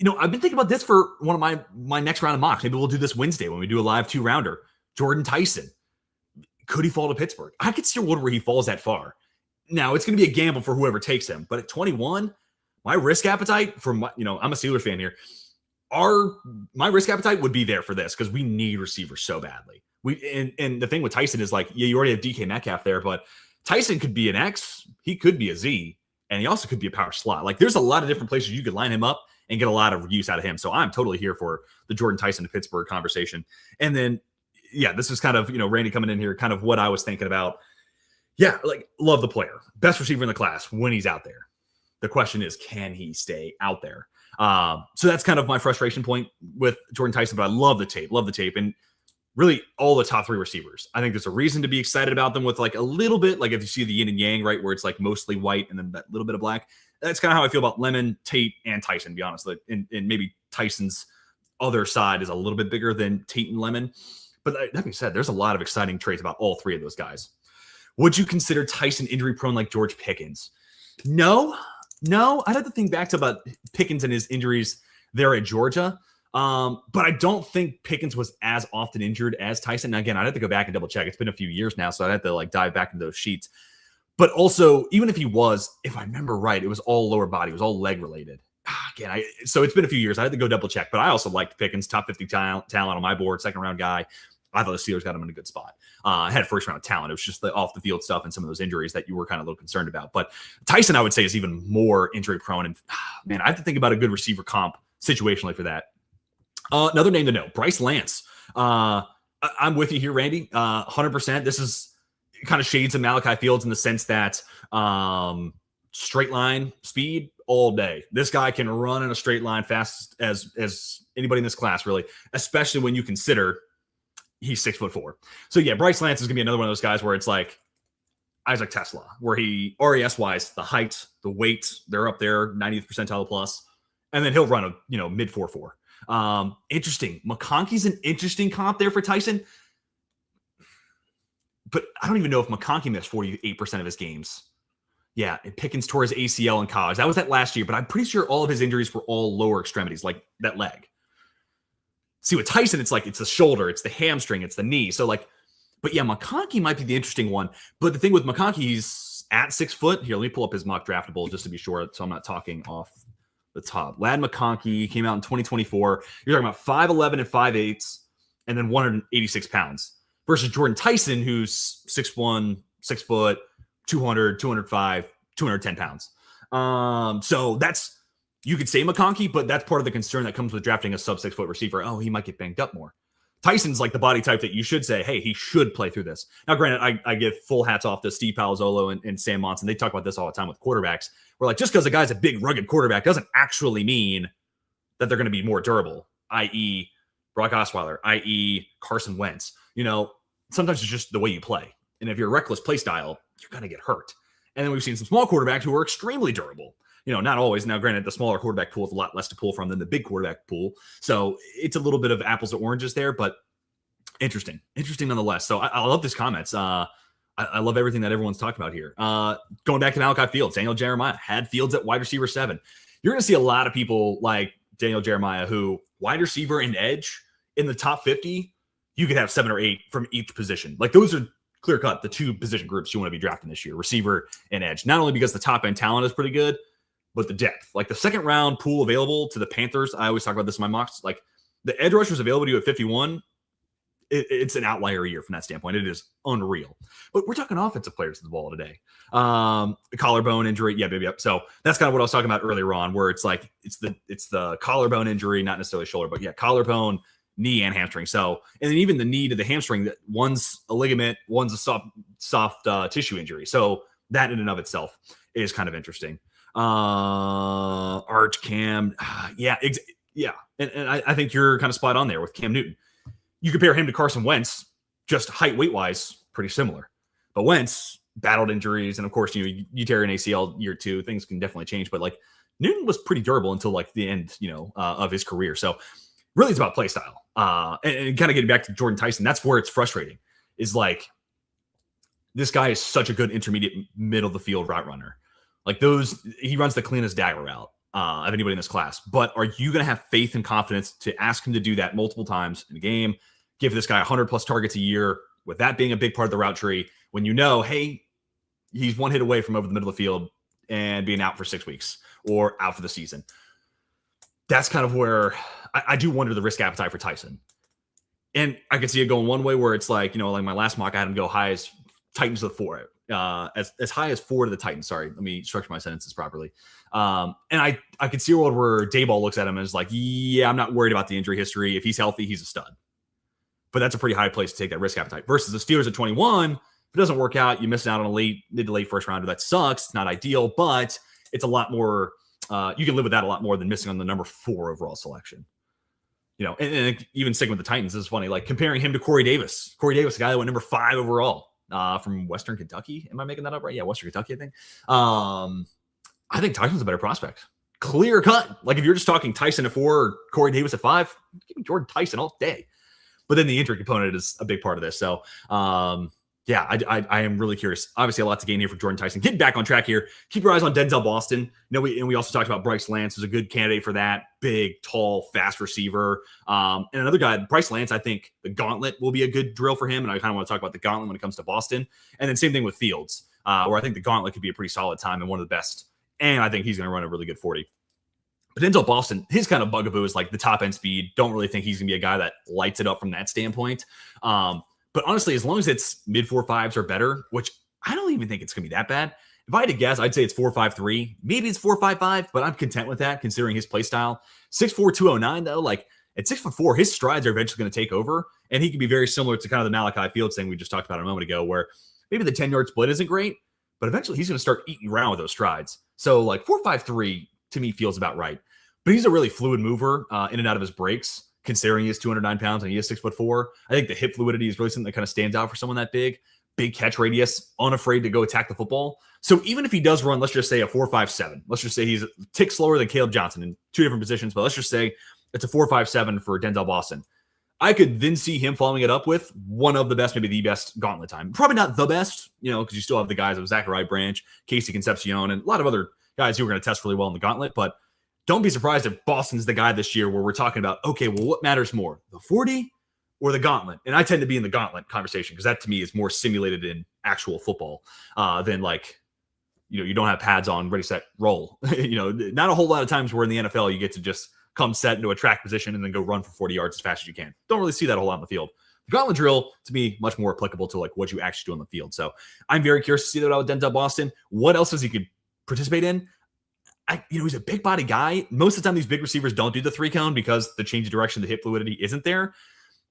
I've been thinking about this for one of my next round of mocks. Maybe we'll do this Wednesday when we do a live 2-rounder. Jordan Tyson. Could he fall to Pittsburgh? I could see a world where he falls that far. Now, it's going to be a gamble for whoever takes him. But at 21, my risk appetite for I'm a Steelers fan here. My risk appetite would be there for this because we need receivers so badly. And the thing with Tyson is like, yeah, you already have DK Metcalf there, but Tyson could be an X. He could be a Z. And he also could be a power slot. Like there's a lot of different places you could line him up and get a lot of use out of him. So I'm totally here for the Jordan Tyson to Pittsburgh conversation. And then yeah, this is kind of, Randy coming in here, kind of what I was thinking about. Yeah, like, love the player. Best receiver in the class when he's out there. The question is, can he stay out there? So that's kind of my frustration point with Jordan Tyson, but I love the tape. And really all the top 3 receivers. I think there's a reason to be excited about them with like a little bit, like if you see the yin and yang, right, where it's like mostly white and then that little bit of black. That's kind of how I feel about Lemon, Tate, and Tyson, to be honest. And maybe Tyson's other side is a little bit bigger than Tate and Lemon. But that being said, there's a lot of exciting traits about all 3 of those guys. Would you consider Tyson injury prone like George Pickens? No, I'd have to think back to about Pickens and his injuries there at Georgia. But I don't think Pickens was as often injured as Tyson. Now, again, I'd have to go back and double check. It's been a few years now, so I'd have to like dive back into those sheets. But also, even if he was, if I remember right, it was all lower body. It was all leg related. Again, so it's been a few years. I had to go double check. But I also liked Pickens, top 50 talent on my board, second round guy. I thought the Steelers got him in a good spot. Had first round talent. It was just the off the field stuff and some of those injuries that you were kind of a little concerned about. But Tyson, I would say, is even more injury prone. And man, I have to think about a good receiver comp situationally for that. Another name to know, Bryce Lance. I'm with you here, Randy. 100%. This is kind of shades of Malachi Fields in the sense that straight line speed all day. This guy can run in a straight line fast as anybody in this class, really, especially when you consider he's 6'4". So yeah, Bryce Lance is gonna be another one of those guys where it's like Isaac Tesla, where he RAS wise, the height, the weight, they're up there, 90th percentile plus, and then he'll run a mid 4.4. Interesting. McConkey's an interesting comp there for Tyson, but I don't even know if McConkey missed 48% of his games. Yeah, and Pickens tore his ACL in college. That was that last year, but I'm pretty sure all of his injuries were all lower extremities, like that leg. See, with Tyson, it's like it's the shoulder, it's the hamstring, it's the knee. So like, but yeah, McConkey might be the interesting one. But the thing with McConkey, he's at 6 foot. Here, let me pull up his mock draftable just to be sure, so I'm not talking off the top. Lad McConkey came out in 2024. You're talking about 5'11" and 5'8", and then 186 pounds. Versus Jordan Tyson, who's 6'1", 6 foot, 200, 205, 210 pounds. So that's, you could say McConkey, but that's part of the concern that comes with drafting a sub 6 foot receiver. Oh, he might get banged up more. Tyson's like the body type that you should say, hey, he should play through this. Now, granted, I give full hats off to Steve Palazzolo and Sam Monson. They talk about this all the time with quarterbacks. We're like, just because a guy's a big, rugged quarterback doesn't actually mean that they're going to be more durable, i.e. Brock Osweiler, i.e. Carson Wentz. Sometimes it's just the way you play. And if you're a reckless play style, you're going to get hurt. And then we've seen some small quarterbacks who are extremely durable. Not always. Now, granted, the smaller quarterback pool is a lot less to pull from than the big quarterback pool. So it's a little bit of apples to oranges there, but interesting nonetheless. So I love these comments. I love everything that everyone's talking about here. Going back to Malachi Fields, Daniel Jeremiah had Fields at wide receiver 7. You're going to see a lot of people like Daniel Jeremiah who wide receiver and edge in the top 50, you could have 7 or 8 from each position. Like those are clear cut, the 2 position groups you want to be drafting this year, receiver and edge. Not only because the top end talent is pretty good, but the depth. Like the second round pool available to the Panthers, I always talk about this in my mocks, like the edge rushers available to you at 51, it's an outlier year from that standpoint. It is unreal. But we're talking offensive players of the ball today. Collarbone injury, yeah, baby. So that's kind of what I was talking about earlier on, where it's like it's the collarbone injury, not necessarily shoulder, but yeah, collarbone, knee, and hamstring. So, and then even the knee to the hamstring, that one's a ligament, one's a soft tissue injury. So that in and of itself is kind of interesting. Arch Cam, yeah. And I think you're kind of spot on there with Cam Newton. You compare him to Carson Wentz, just height, weight wise, pretty similar. But Wentz battled injuries, and of course, you tear an ACL year 2, things can definitely change. But like Newton was pretty durable until like the end, of his career. So really, it's about play style. And kind of getting back to Jordan Tyson, that's where it's frustrating. Is like this guy is such a good intermediate middle of the field route runner. Like he runs the cleanest dagger route of anybody in this class. But are you going to have faith and confidence to ask him to do that multiple times in a game? Give this guy 100 plus targets a year, with that being a big part of the route tree, when hey, he's one hit away from over the middle of the field and being out for 6 weeks or out for the season. That's kind of where I do wonder the risk appetite for Tyson. And I can see it going one way where it's like, like my last mock, I had him go high as Titans to the 4, as high as 4 to the Titans. Sorry, let me structure my sentences properly. And I could see a world where Dayball looks at him and is like, yeah, I'm not worried about the injury history. If he's healthy, he's a stud. but that's a pretty high place to take that risk appetite. Versus the Steelers at 21, if it doesn't work out, you miss out on a mid to late first rounder. That sucks. It's not ideal, but it's a lot more. You can live with that a lot more than missing on the number 4 overall selection. And even sticking with the Titans, this is funny. Like comparing him to Corey Davis. Corey Davis, a guy that went number 5 overall from Western Kentucky. Am I making that up right? Yeah, Western Kentucky, I think. I think Tyson's a better prospect. Clear cut. Like if you're just talking Tyson at 4 or Corey Davis at 5, give me Jordan Tyson all day. But then the injury component is a big part of this. So, yeah, I am really curious. Obviously, a lot to gain here for Jordan Tyson. Getting back on track here. Keep your eyes on Denzel Boston. We also talked about Bryce Lance as a good candidate for that. Big, tall, fast receiver. And another guy, Bryce Lance, I think the gauntlet will be a good drill for him. And I kind of want to talk about the gauntlet when it comes to Boston. And then same thing with Fields, where I think the gauntlet could be a pretty solid time and one of the best. And I think he's going to run a really good 40. But Denzel Boston, his kind of bugaboo is like the top end speed. Don't really think he's going to be a guy that lights it up from that standpoint. But honestly, as long as it's mid 4.5s or better, which I don't even think it's going to be that bad. If I had to guess, I'd say it's 4.53. Maybe it's 4.55, but I'm content with that considering his play style. 6'4", 209, though, like at 6'4", his strides are eventually going to take over. And he can be very similar to kind of the Malachi Fields thing we just talked about a moment ago, where maybe the 10-yard split isn't great, but eventually he's going to start eating ground with those strides. So like 4.53 to me feels about right. But he's a really fluid mover in and out of his breaks, considering he is 209 pounds and he is 6'4". I think the hip fluidity is really something that kind of stands out for someone that big catch radius, unafraid to go attack the football. So even if he does run, let's just say a 4.57, let's just say he's a tick slower than Caleb Johnson in 2 different positions, but let's just say it's a 4.57 for Denzel Boston. I could then see him following it up with one of the best, maybe the best gauntlet time. Probably not the best, because you still have the guys of Zachariah Branch, Casey Concepcion, and a lot of other guys who are going to test really well in the gauntlet, but don't be surprised if Boston's the guy this year where we're talking about, okay, well, what matters more, the 40 or the gauntlet? And I tend to be in the gauntlet conversation because that to me is more simulated in actual football than like, you don't have pads on, ready, set, roll. Not a whole lot of times where in the NFL you get to just come set into a track position and then go run for 40 yards as fast as you can. Don't really see that a whole lot on the field. The gauntlet drill, to me, much more applicable to like what you actually do on the field. So I'm very curious to see that out with Denzel Boston. What else does he could participate in? He's a big body guy. Most of the time, these big receivers don't do the 3-cone because the change of direction, the hip fluidity isn't there.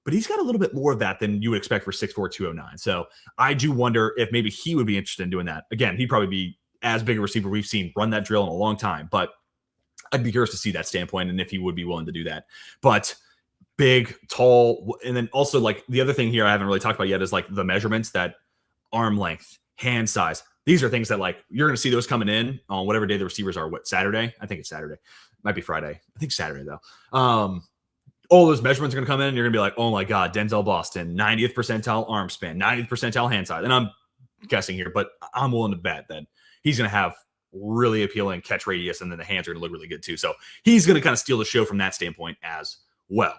But he's got a little bit more of that than you would expect for 6'4", 209. So I do wonder if maybe he would be interested in doing that. Again, he'd probably be as big a receiver we've seen run that drill in a long time. But I'd be curious to see that standpoint and if he would be willing to do that. But big, tall, and then also like the other thing here I haven't really talked about yet is like the measurements, that arm length, hand size. These are things that like you're going to see those coming in on whatever day the receivers are. What, Saturday? I think it's Saturday. Might be Friday. I think Saturday though. All those measurements are going to come in and you're going to be like, oh my God, Denzel Boston, 90th percentile arm span, 90th percentile hand size. And I'm guessing here, but I'm willing to bet that he's going to have really appealing catch radius and then the hands are going to look really good too. So he's going to kind of steal the show from that standpoint as well.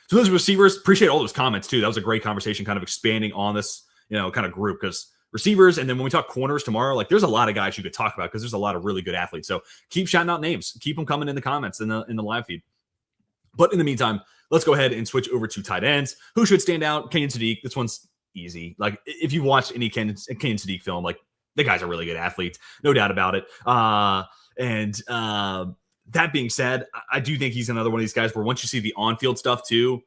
So those receivers, appreciate all those comments too. That was a great conversation kind of expanding on this, kind of group because receivers, and then when we talk corners tomorrow, like there's a lot of guys you could talk about because there's a lot of really good athletes. So keep shouting out names, keep them coming in the comments in the live feed. But in the meantime, let's go ahead and switch over to tight ends. Who should stand out? Kenyon Sadiq. This one's easy. Like if you've watched any Kenyon Sadiq film, like the guy's a really good athlete, no doubt about it. That being said, I do think he's another one of these guys where once you see the on-field stuff too,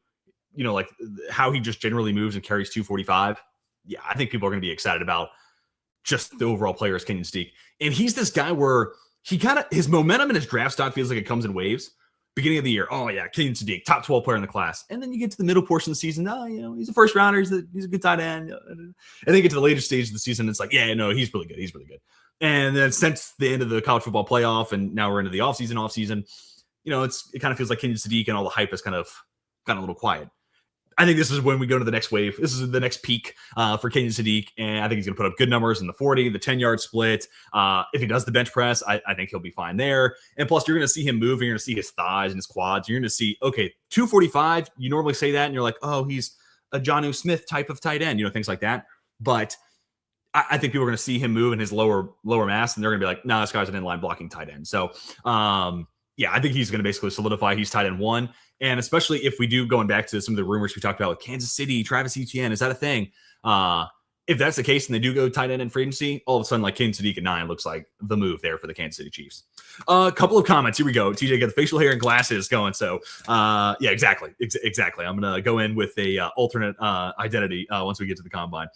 like how he just generally moves and carries 245. Yeah, I think people are going to be excited about just the overall player as Kenyon Sadiq. And he's this guy where he his momentum in his draft stock feels like it comes in waves. Beginning of the year, oh yeah, Kenyon Sadiq, top 12 player in the class. And then you get to the middle portion of the season, he's a first rounder, he's a good tight end. And then you get to the later stage of the season, it's like, yeah, no, he's really good. He's really good. And then since the end of the college football playoff, and now we're into the offseason, it kind of feels like Kenyon Sadiq and all the hype has kind of gotten a little quiet. I think this is when we go to the next wave. This is the next peak for Kenyon Sadiq, and I think he's going to put up good numbers in the 40, the 10-yard split. If he does the bench press, I think he'll be fine there. And plus, you're going to see him move, and you're going to see his thighs and his quads. You're going to see, okay, 245, you normally say that, and you're like, oh, he's a Jonnu Smith type of tight end, things like that. But I think people are going to see him move in his lower mass, and they're going to be like, no, this guy's an inline blocking tight end. So, yeah, I think he's going to basically solidify he's tight end 1. And especially if we do, going back to some of the rumors we talked about with Kansas City, Travis Etienne, is that a thing? if that's the case and they do go tight end in free agency, all of a sudden, like Ken Sadiq at 9 looks like the move there for the Kansas City Chiefs. A couple of comments. Here we go. TJ got the facial hair and glasses going. So, yeah, exactly. Exactly. I'm going to go in with a alternate identity once we get to the combine.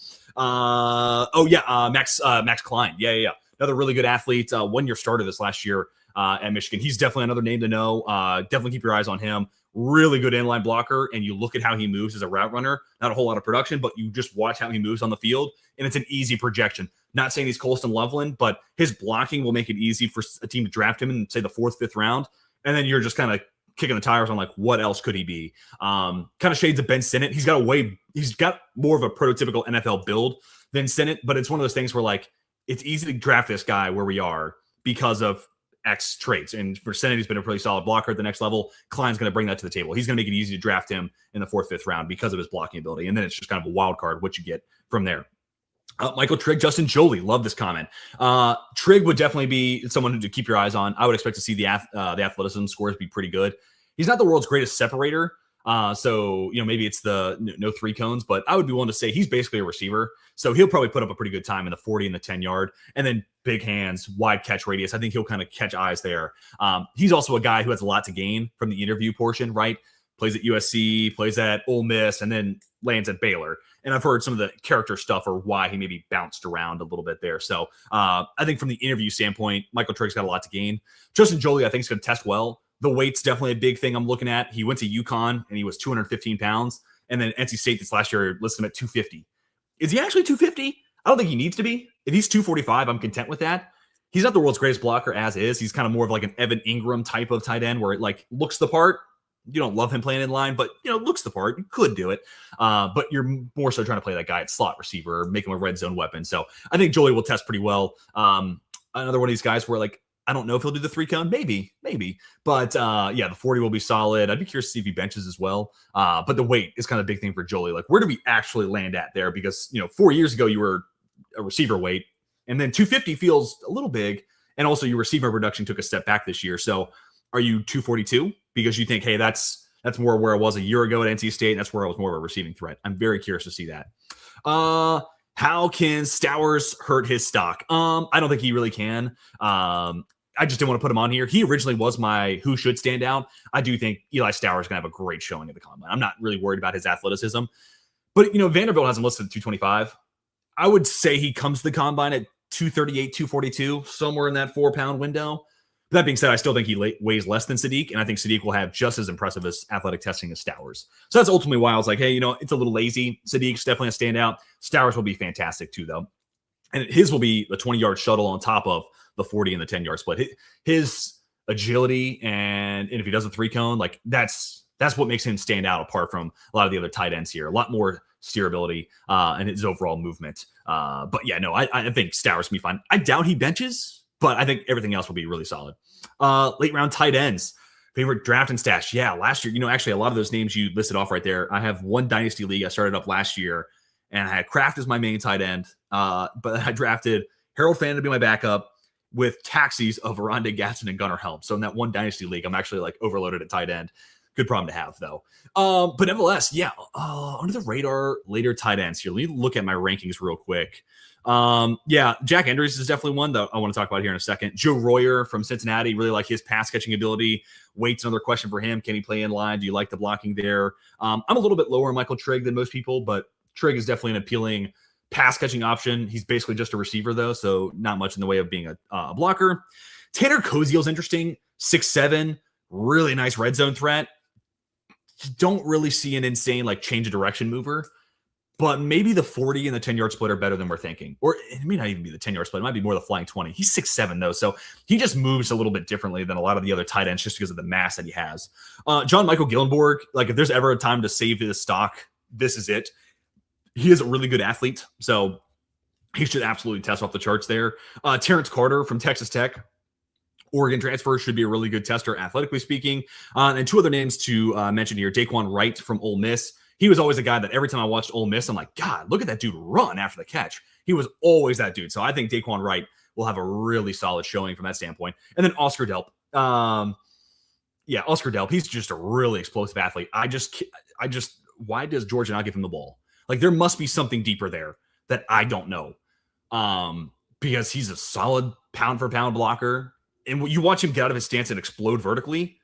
Max Klein. Yeah. Another really good athlete. 1-year starter this last year at Michigan. He's definitely another name to know. Definitely keep your eyes on him. Really good inline blocker, and you look at how he moves as a route runner. Not a whole lot of production, but you just watch how he moves on the field, and it's an easy projection. Not saying he's Colston Loveland, but his blocking will make it easy for a team to draft him in, say, the 4th, 5th round, and then you're just kind of kicking the tires on, like, what else could he be? Kind of shades of Ben Sinnott. He's got more of a prototypical NFL build than Sinnott, but it's one of those things where, like, it's easy to draft this guy where we are because of X traits. And for Sinnott, he's been a pretty solid blocker at the next level. Klein's going to bring that to the table. He's going to make it easy to draft him in the 4th, 5th round because of his blocking ability. And then it's just kind of a wild card, what you get from there. Michael Trigg, Justin Jolie, love this comment. Trigg would definitely be someone to keep your eyes on. I would expect to see the athleticism scores be pretty good. He's not the world's greatest separator. So, maybe it's the no 3 cones, but I would be willing to say he's basically a receiver. So he'll probably put up a pretty good time in the 40 and the 10 yard, and then big hands, wide catch radius. I think he'll kind of catch eyes there. He's also a guy who has a lot to gain from the interview portion, right? Plays at USC, plays at Ole Miss, and then lands at Baylor. And I've heard some of the character stuff or why he maybe bounced around a little bit there. So I think from the interview standpoint, Michael Trigg's got a lot to gain. Justin Jolie, I think, is going to test well. The weight's definitely a big thing I'm looking at. He went to UConn, and he was 215 pounds. And then NC State this last year listed him at 250. Is he actually 250? I don't think he needs to be. If he's 245, I'm content with that. He's not the world's greatest blocker as is. He's kind of more of like an Evan Ingram type of tight end where it like looks the part. You don't love him playing in line, but looks the part. You could do it. But you're more so trying to play that guy at slot receiver, make him a red zone weapon. So I think Jolie will test pretty well. Another one of these guys where like, I don't know if he'll do the 3 cone, maybe. But the 40 will be solid. I'd be curious to see if he benches as well. But the weight is kind of a big thing for Jolie. Like, where do we actually land at there? Because, 4 years ago, you were a receiver weight, and then 250 feels a little big. And also your receiver production took a step back this year. So are you 242? Because you think, hey, that's more where I was a year ago at NC State. And that's where I was more of a receiving threat. I'm very curious to see that. How can Stowers hurt his stock? I don't think he really can. I just didn't want to put him on here. He originally was my who should stand out. I do think Eli Stowers is going to have a great showing at the combine. I'm not really worried about his athleticism. But, Vanderbilt has him listed at 225. I would say he comes to the combine at 238, 242, somewhere in that 4-pound window. That being said, I still think he weighs less than Sadiq, and I think Sadiq will have just as impressive as athletic testing as Stowers. So that's ultimately why I was like, hey, it's a little lazy. Sadiq's definitely a standout. Stowers will be fantastic too, though. And his will be the 20-yard shuttle on top of the 40 and the 10-yard split. His agility and if he does a 3-cone, like that's what makes him stand out apart from a lot of the other tight ends here. A lot more steerability and his overall movement. But yeah, no, I think Stowers can be fine. I doubt he benches, but I think everything else will be really solid. Late round tight ends. Favorite draft and stash. Yeah, last year, actually a lot of those names you listed off right there. I have one Dynasty league I started up last year, and I had Kraft as my main tight end. But I drafted Harold Fan to be my backup with taxis of Arondé Gatson and Gunnar Helm. So in that one Dynasty league, I'm actually like overloaded at tight end. Good problem to have, though. But nevertheless, yeah, under the radar later tight ends here. Let me look at my rankings real quick. Yeah, Jack Andrews is definitely one that I want to talk about here in a second. Joe Royer from Cincinnati, really like his pass catching ability. Weight's another question for him. Can he play in line? Do you like the blocking there? I'm a little bit lower on Michael Trigg than most people, but Trigg is definitely an appealing pass catching option. He's basically just a receiver, though, so not much in the way of being a blocker. Tanner Koziel's interesting. 6'7", really nice red zone threat. Don't really see an insane like change of direction mover, but maybe the 40 and the 10-yard split are better than we're thinking. Or it may not even be the 10-yard split. It might be more the flying 20. He's 6'7", though, so he just moves a little bit differently than a lot of the other tight ends just because of the mass that he has. John Michael Gillenborg, like if there's ever a time to save his stock, this is it. He is a really good athlete, so he should absolutely test off the charts there. Terrence Carter from Texas Tech. Oregon transfer should be a really good tester, athletically speaking. And two other names to mention here. Daquan Wright from Ole Miss. He was always a guy that every time I watched Ole Miss, I'm like, God, look at that dude run after the catch. He was always that dude. So I think Daquan Wright will have a really solid showing from that standpoint. And then Oscar Delp. Oscar Delp. He's just a really explosive athlete. I just, why does Georgia not give him the ball? Like there must be something deeper there that I don't know. Because he's a solid pound for pound blocker. And when you watch him get out of his stance and explode vertically,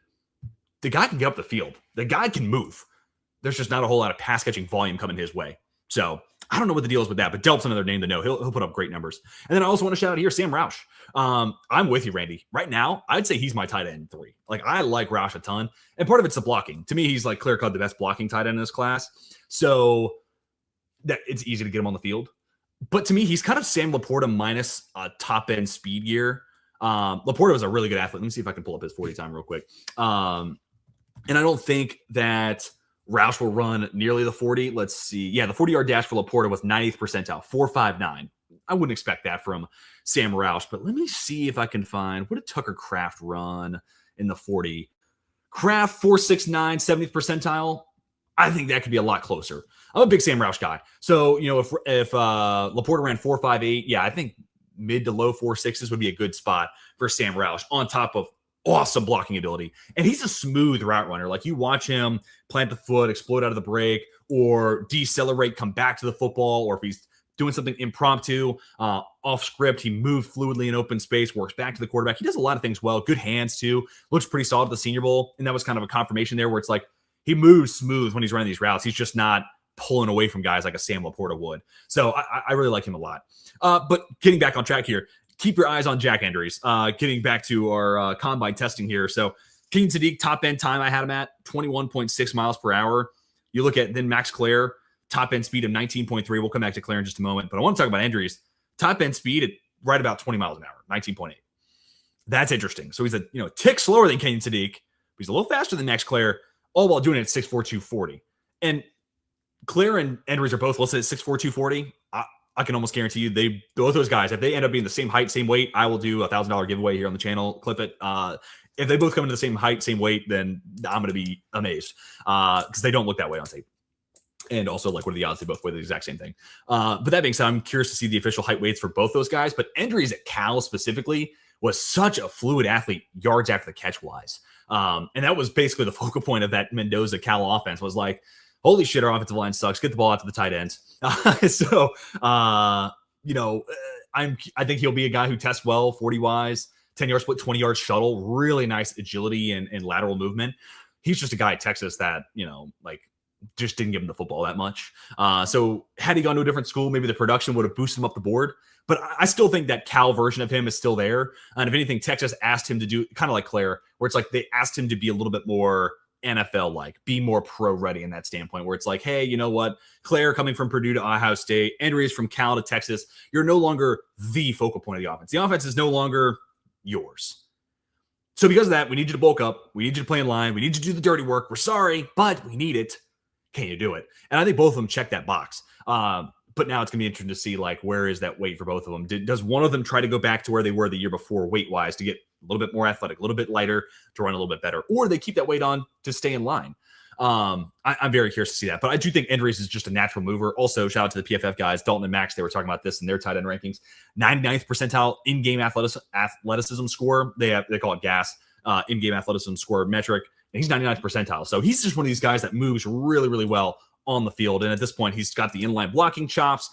the guy can get up the field. The guy can move. There's just not a whole lot of pass catching volume coming his way. So I don't know what the deal is with that, but Delp's another name to know. He'll put up great numbers. And then I also want to shout out here Sam Roush. I'm with you, Randy. Right now, I'd say he's my tight end 3. Like, I like Roush a ton. And part of it's the blocking. To me, he's like clear-cut the best blocking tight end in this class. So that it's easy to get him on the field. But to me, he's kind of Sam Laporta minus a top-end speed gear. Laporta was a really good athlete. Let me see if I can pull up his 40 time real quick. And I don't think that Roush will run nearly the 40. Let's see. Yeah, the 40-yard dash for Laporta was 90th percentile, 4.59. I wouldn't expect that from Sam Roush, but let me see if I can find, what did Tucker Kraft run in the 40? Kraft, 4.69, 70th percentile. I think that could be a lot closer. I'm a big Sam Roush guy. So, you know, if Laporta ran 4.58, yeah, I think mid to low 4.6s would be a good spot for Sam Roush on top of awesome blocking ability. And he's a smooth route runner. Like, you watch him plant the foot, explode out of the break, or decelerate, come back to the football, or if he's doing something impromptu, off script, he moves fluidly in open space, works back to the quarterback. He does a lot of things well. Good hands, too. Looks pretty solid at the Senior Bowl. And that was kind of a confirmation there where it's like, he moves smooth when he's running these routes. He's just not pulling away from guys like a Sam Laporta would. So I really like him a lot. But getting back on track here, keep your eyes on Jack Andrews. Getting back to our combine testing here. So King Sadiq, top end time I had him at 21.6 miles per hour. You look at then Max Clare, top end speed of 19.3. We'll come back to Clare in just a moment. But I want to talk about Andrews. Top end speed at right about 20 miles an hour, 19.8. That's interesting. So he's a tick slower than Kenyon Sadiq. But he's a little faster than Max Clare, all while doing it at 6'4", 240. And Clare and Andrews are both listed at 6'4", 240. I can almost guarantee you both those guys, if they end up being the same height, same weight, I will do a $1,000 giveaway here on the channel. Clip it. If they both come into the same height, same weight, then I'm going to be amazed because they don't look that way on tape. And also, like, what are the odds they both weigh the exact same thing? But that being said, I'm curious to see the official height weights for both those guys. But Andrews at Cal specifically was such a fluid athlete, yards after the catch wise. And that was basically the focal point of that Mendoza Cal offense was like, holy shit, our offensive line sucks. Get the ball out to the tight ends. I think he'll be a guy who tests well 40-wise, 10-yard split, 20-yard shuttle, really nice agility and lateral movement. He's just a guy at Texas that, just didn't give him the football that much. So had he gone to a different school, maybe the production would have boosted him up the board. But I still think that Cal version of him is still there. And if anything, Texas asked him to do kind of like Claire, where it's like they asked him to be a little bit more NFL-like, be more pro-ready in that standpoint, where it's like, hey, you know what? Claire coming from Purdue to Ohio State, Andrews from Cal to Texas, you're no longer the focal point of the offense. The offense is no longer yours. So because of that, we need you to bulk up. We need you to play in line. We need you to do the dirty work. We're sorry, but we need it. Can you do it? And I think both of them check that box. But now it's going to be interesting to see, like, where is that weight for both of them? Does one of them try to go back to where they were the year before weight-wise to get a little bit more athletic, a little bit lighter, to run a little bit better? Or they keep that weight on to stay in line? I'm very curious to see that. But I do think Andrews is just a natural mover. Also, shout out to the PFF guys, Dalton and Max. They were talking about this in their tight end rankings. 99th percentile in-game athleticism score. They call it GAS, in-game athleticism score metric. And he's 99th percentile. So he's just one of these guys that moves really, really well on the field. And at this point, he's got the inline blocking chops.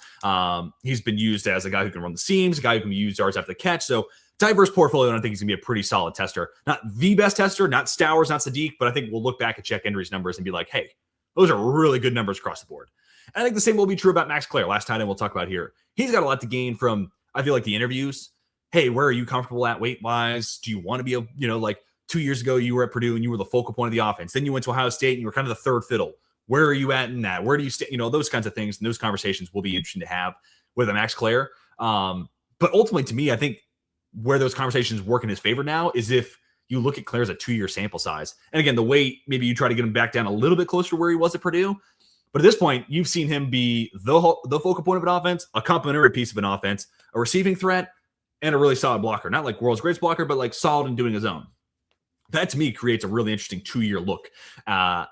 He's been used as a guy who can run the seams, a guy who can use yards after the catch. So diverse portfolio, and I think he's going to be a pretty solid tester. Not the best tester, not Stowers, not Sadiq, but I think we'll look back at Jack Andrews' numbers and be like, hey, those are really good numbers across the board. And I think the same will be true about Max Clare, last tight end we'll talk about here. He's got a lot to gain from, I feel like, the interviews. Hey, where are you comfortable at weight-wise? Do you want to be, like 2 years ago you were at Purdue and you were the focal point of the offense. Then you went to Ohio State and you were kind of the third fiddle. Where are you at in that? Where do you stay? Those kinds of things and those conversations will be interesting to have with a Max Clare. But ultimately, to me, I think where those conversations work in his favor now is if you look at Clare as a 2-year sample size. And again, the weight, maybe you try to get him back down a little bit closer to where he was at Purdue. But at this point, you've seen him be the focal point of an offense, a complementary piece of an offense, a receiving threat, and a really solid blocker. Not like world's greatest blocker, but like solid in doing his own. That, to me, creates a really interesting 2-year look at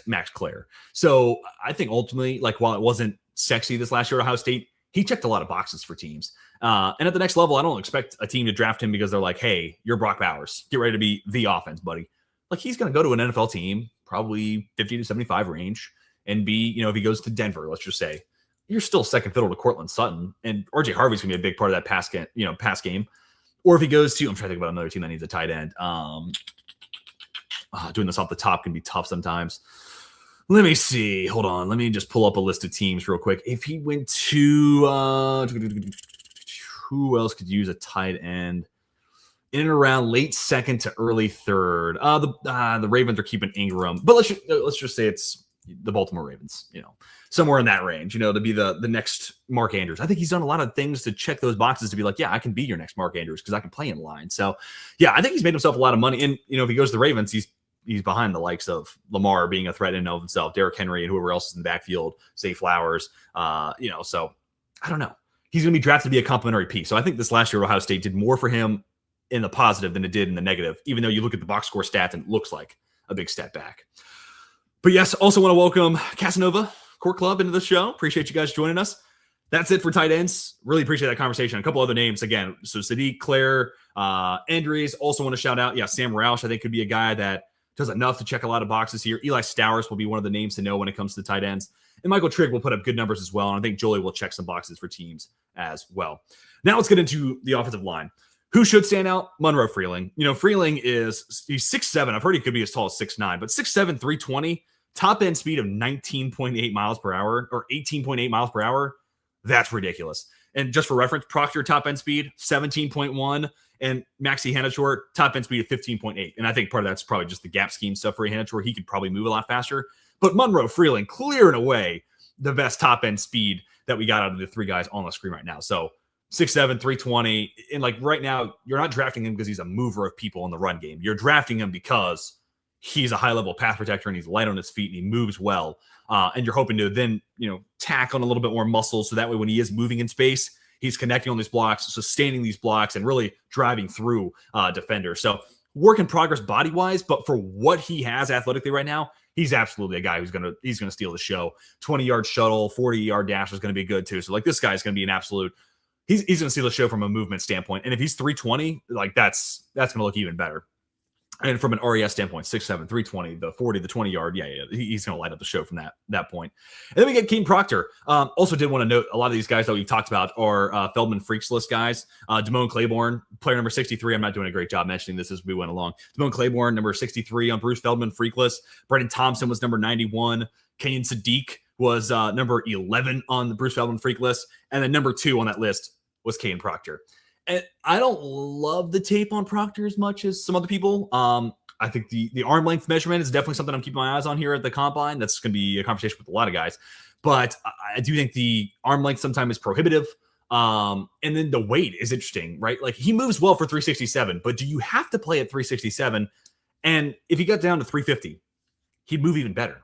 Max Clare. So I think ultimately, like, while it wasn't sexy this last year at Ohio State, he checked a lot of boxes for teams. And at the next level, I don't expect a team to draft him because they're like, hey, you're Brock Bowers. Get ready to be the offense, buddy. Like, he's going to go to an NFL team, probably 50 to 75 range, and be, if he goes to Denver, let's just say, you're still second fiddle to Cortland Sutton, and RJ Harvey's gonna be a big part of that pass game. Or if he goes to, I'm trying to think about another team that needs a tight end. Doing this off the top can be tough sometimes. Let me see. Hold on. Let me just pull up a list of teams real quick. If he went to who else could use a tight end? In and around late second to early third. The Ravens are keeping Ingram, but let's just say it's the Baltimore Ravens. Somewhere in that range. To be the next Mark Andrews. I think he's done a lot of things to check those boxes to be like, yeah, I can be your next Mark Andrews because I can play in line. So yeah, I think he's made himself a lot of money. And if he goes to the Ravens, he's behind the likes of Lamar being a threat in and of himself, Derrick Henry, and whoever else is in the backfield, Zay Flowers. So I don't know. He's going to be drafted to be a complimentary piece. So I think this last year, Ohio State did more for him in the positive than it did in the negative, even though you look at the box score stats and it looks like a big step back. But yes, also want to welcome Casanova Core Club into the show. Appreciate you guys joining us. That's it for tight ends. Really appreciate that conversation. A couple other names again. So Sadiq, Claire, Andres. Also want to shout out, Sam Roush, I think could be a guy that does enough to check a lot of boxes here. Eli Stowers will be one of the names to know when it comes to the tight ends. And Michael Trigg will put up good numbers as well. And I think Jolie will check some boxes for teams as well. Now let's get into the offensive line. Who should stand out? Monroe Freeling. Freeling he's 6'7". I've heard he could be as tall as 6'9", but 6'7", 320, top end speed of 19.8 miles per hour or 18.8 miles per hour. That's ridiculous. And just for reference, Proctor top end speed, 17.1. And Maxi Hanachor, top end speed of 15.8. And I think part of that's probably just the gap scheme stuff for Hanachor. He could probably move a lot faster. But Monroe Freeling, clear and away, the best top end speed that we got out of the three guys on the screen right now. So 6'7", 320. And right now, you're not drafting him because he's a mover of people in the run game. You're drafting him because he's a high level pass protector and he's light on his feet and he moves well. And you're hoping to then, tack on a little bit more muscle. So that way, when he is moving in space, he's connecting on these blocks, sustaining these blocks, and really driving through defenders. So work in progress body-wise, but for what he has athletically right now, he's absolutely a guy who's gonna steal the show. 20-yard shuttle, 40-yard dash is going to be good too. So this guy is going to be an absolute. He's going to steal the show from a movement standpoint. And if he's 320, that's going to look even better. And from an RES standpoint, 6'7", 320, the 40, the 20-yard, he's going to light up the show from that point. And then we get Keaton Proctor. Also did want to note a lot of these guys that we've talked about are Feldman Freaks list guys. Damone Claiborne, player number 63. I'm not doing a great job mentioning this as we went along. Damone Claiborne, number 63 on Bruce Feldman Freak list. Brendan Thompson was number 91. Kenyon Sadiq was number 11 on the Bruce Feldman Freak list. And then number 2 on that list was Keaton Proctor. And I don't love the tape on Proctor as much as some other people. I think the arm length measurement is definitely something I'm keeping my eyes on here at the combine. That's going to be a conversation with a lot of guys. But I do think the arm length sometimes is prohibitive. And then the weight is interesting, right? He moves well for 367, but do you have to play at 367? And if he got down to 350, he'd move even better.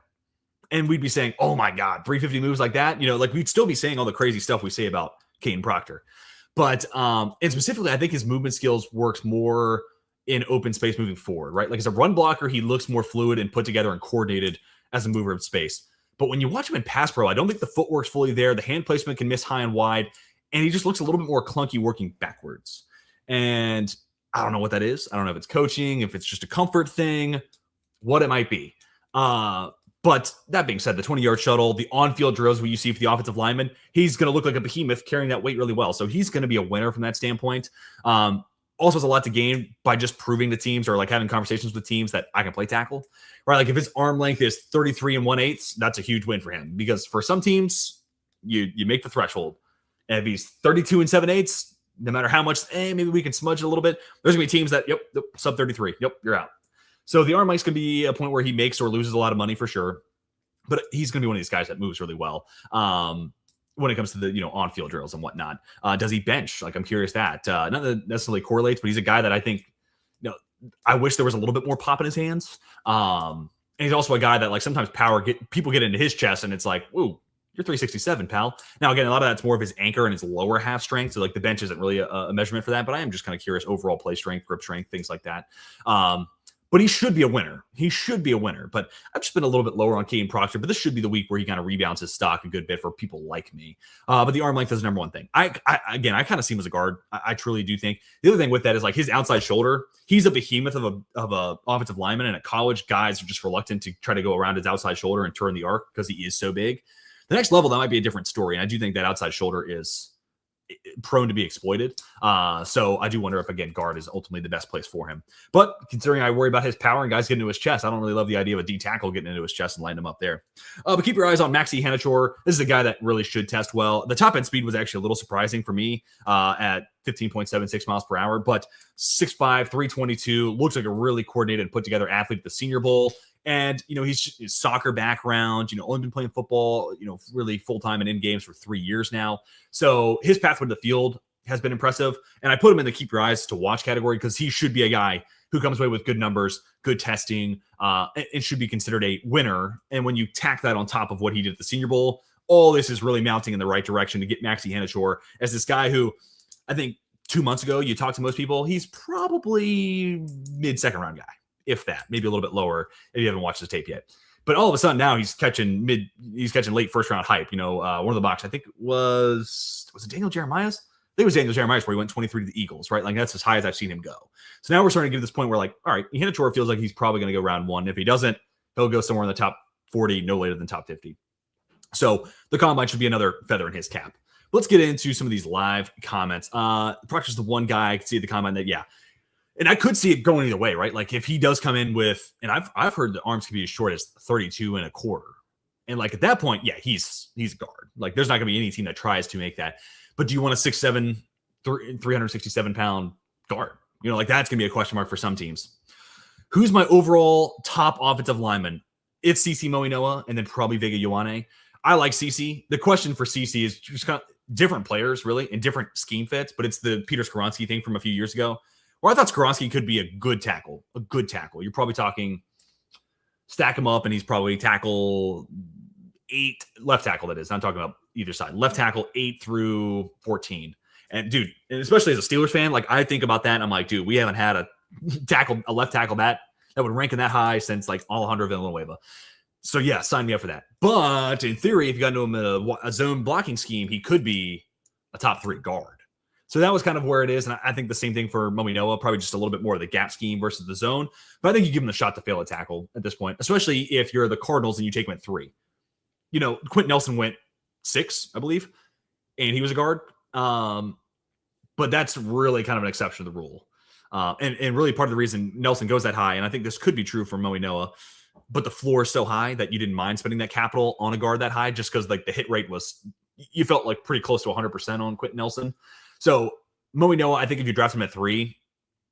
And we'd be saying, oh my God, 350 moves like that? We'd still be saying all the crazy stuff we say about Keaton Proctor. But and specifically, I think his movement skills works more in open space moving forward, right? As a run blocker, he looks more fluid and put together and coordinated as a mover of space. But when you watch him in pass pro, I don't think the footwork's fully there. The hand placement can miss high and wide, and he just looks a little bit more clunky working backwards. And I don't know what that is. I don't know if it's coaching, if it's just a comfort thing, what it might be. But that being said, the 20-yard shuttle, the on-field drills where you see for the offensive lineman, he's going to look like a behemoth carrying that weight really well. So he's going to be a winner from that standpoint. Also has a lot to gain by just proving to teams or having conversations with teams that I can play tackle, right? If his arm length is 33 and 1/8, that's a huge win for him because for some teams, you make the threshold. And if he's 32 and 7/8, no matter how much, maybe we can smudge it a little bit. There's going to be teams that, sub 33. Yep, you're out. So the arm length's going to be a point where he makes or loses a lot of money for sure. But he's going to be one of these guys that moves really well when it comes to the on-field drills and whatnot. Does he bench? I'm curious that. Not that necessarily correlates, but he's a guy that I think, I wish there was a little bit more pop in his hands. And he's also a guy that sometimes people get into his chest and it's ooh, you're 367, pal. Now, again, a lot of that's more of his anchor and his lower half strength. So the bench isn't really a measurement for that, but I am just kind of curious overall play strength, grip strength, things like that. But he should be a winner. But I've just been a little bit lower on Keaton Proctor, but this should be the week where he kind of rebounds his stock a good bit for people like me. But the arm length is the number one thing. I kind of see him as a guard. I truly do think. The other thing with that is his outside shoulder. He's a behemoth of a offensive lineman, and at college, guys are just reluctant to try to go around his outside shoulder and turn the arc because he is so big. The next level, that might be a different story. And I do think that outside shoulder is prone to be exploited. So I do wonder if, again, guard is ultimately the best place for him. But considering I worry about his power and guys getting into his chest, I don't really love the idea of a D tackle getting into his chest and lining him up there. But keep your eyes on Maxi Hanachor. This is a guy that really should test well. The top end speed was actually a little surprising for me at 15.76 miles per hour, but 6'5", 322, looks like a really coordinated and put together athlete at the Senior Bowl. And, he's his soccer background, only been playing football, really full-time and in games for 3 years now. So his pathway to the field has been impressive. And I put him in the keep your eyes to watch category because he should be a guy who comes away with good numbers, good testing, and should be considered a winner. And when you tack that on top of what he did at the Senior Bowl, all this is really mounting in the right direction to get Maxi Hanachor as this guy who I think 2 months ago, you talk to most people, he's probably mid-second round guy. If that, maybe a little bit lower if you haven't watched his tape yet. But all of a sudden now he's catching late first round hype. One of the box, I think was it Daniel Jeremiah's? I think it was Daniel Jeremiah's where he went 23 to the Eagles, right? Like that's as high as I've seen him go. So now we're starting to get to this point where like, all right, Hanachor feels like he's probably going to go round 1. If he doesn't, he'll go somewhere in the top 40, no later than top 50. So the combine should be another feather in his cap. Let's get into some of these live comments. Proctor's the one guy I could see at the combine that, yeah. And I could see it going either way, right? Like if he does come in with, and I've heard the arms can be as short as 32 and a quarter. And like at that point, yeah, he's a guard. Like there's not gonna be any team that tries to make that. But do you want a 6'7", 367 pound guard? Like that's gonna be a question mark for some teams. Who's my overall top offensive lineman? It's CeCe Moinoa and then probably Vega Ioane. I like CeCe. The question for CeCe is just kind of different players really and different scheme fits, but it's the Peter Skoronski thing from a few years ago. Or I thought Skoronski could be a good tackle. You're probably talking stack him up, and he's probably tackle 8, left tackle, that is. I'm talking about either side. Left tackle 8 through 14. And, dude, and especially as a Steelers fan, like I think about that, and I'm like, dude, we haven't had a left tackle that would rank in that high since like Alejandro Villanueva. So, yeah, sign me up for that. But in theory, if you got into him in a zone blocking scheme, he could be a top 3 guard. So that was kind of where it is. And I think the same thing for Moinoa, probably just a little bit more of the gap scheme versus the zone. But I think you give him the shot to fail a tackle at this point, especially if you're the Cardinals and you take him at 3. Quentin Nelson went 6, I believe, and he was a guard. But that's really kind of an exception to the rule. And really part of the reason Nelson goes that high, and I think this could be true for Moinoa, but the floor is so high that you didn't mind spending that capital on a guard that high just because like the hit rate was, you felt like pretty close to 100% on Quentin Nelson. So Moinoa, I think if you draft him at 3,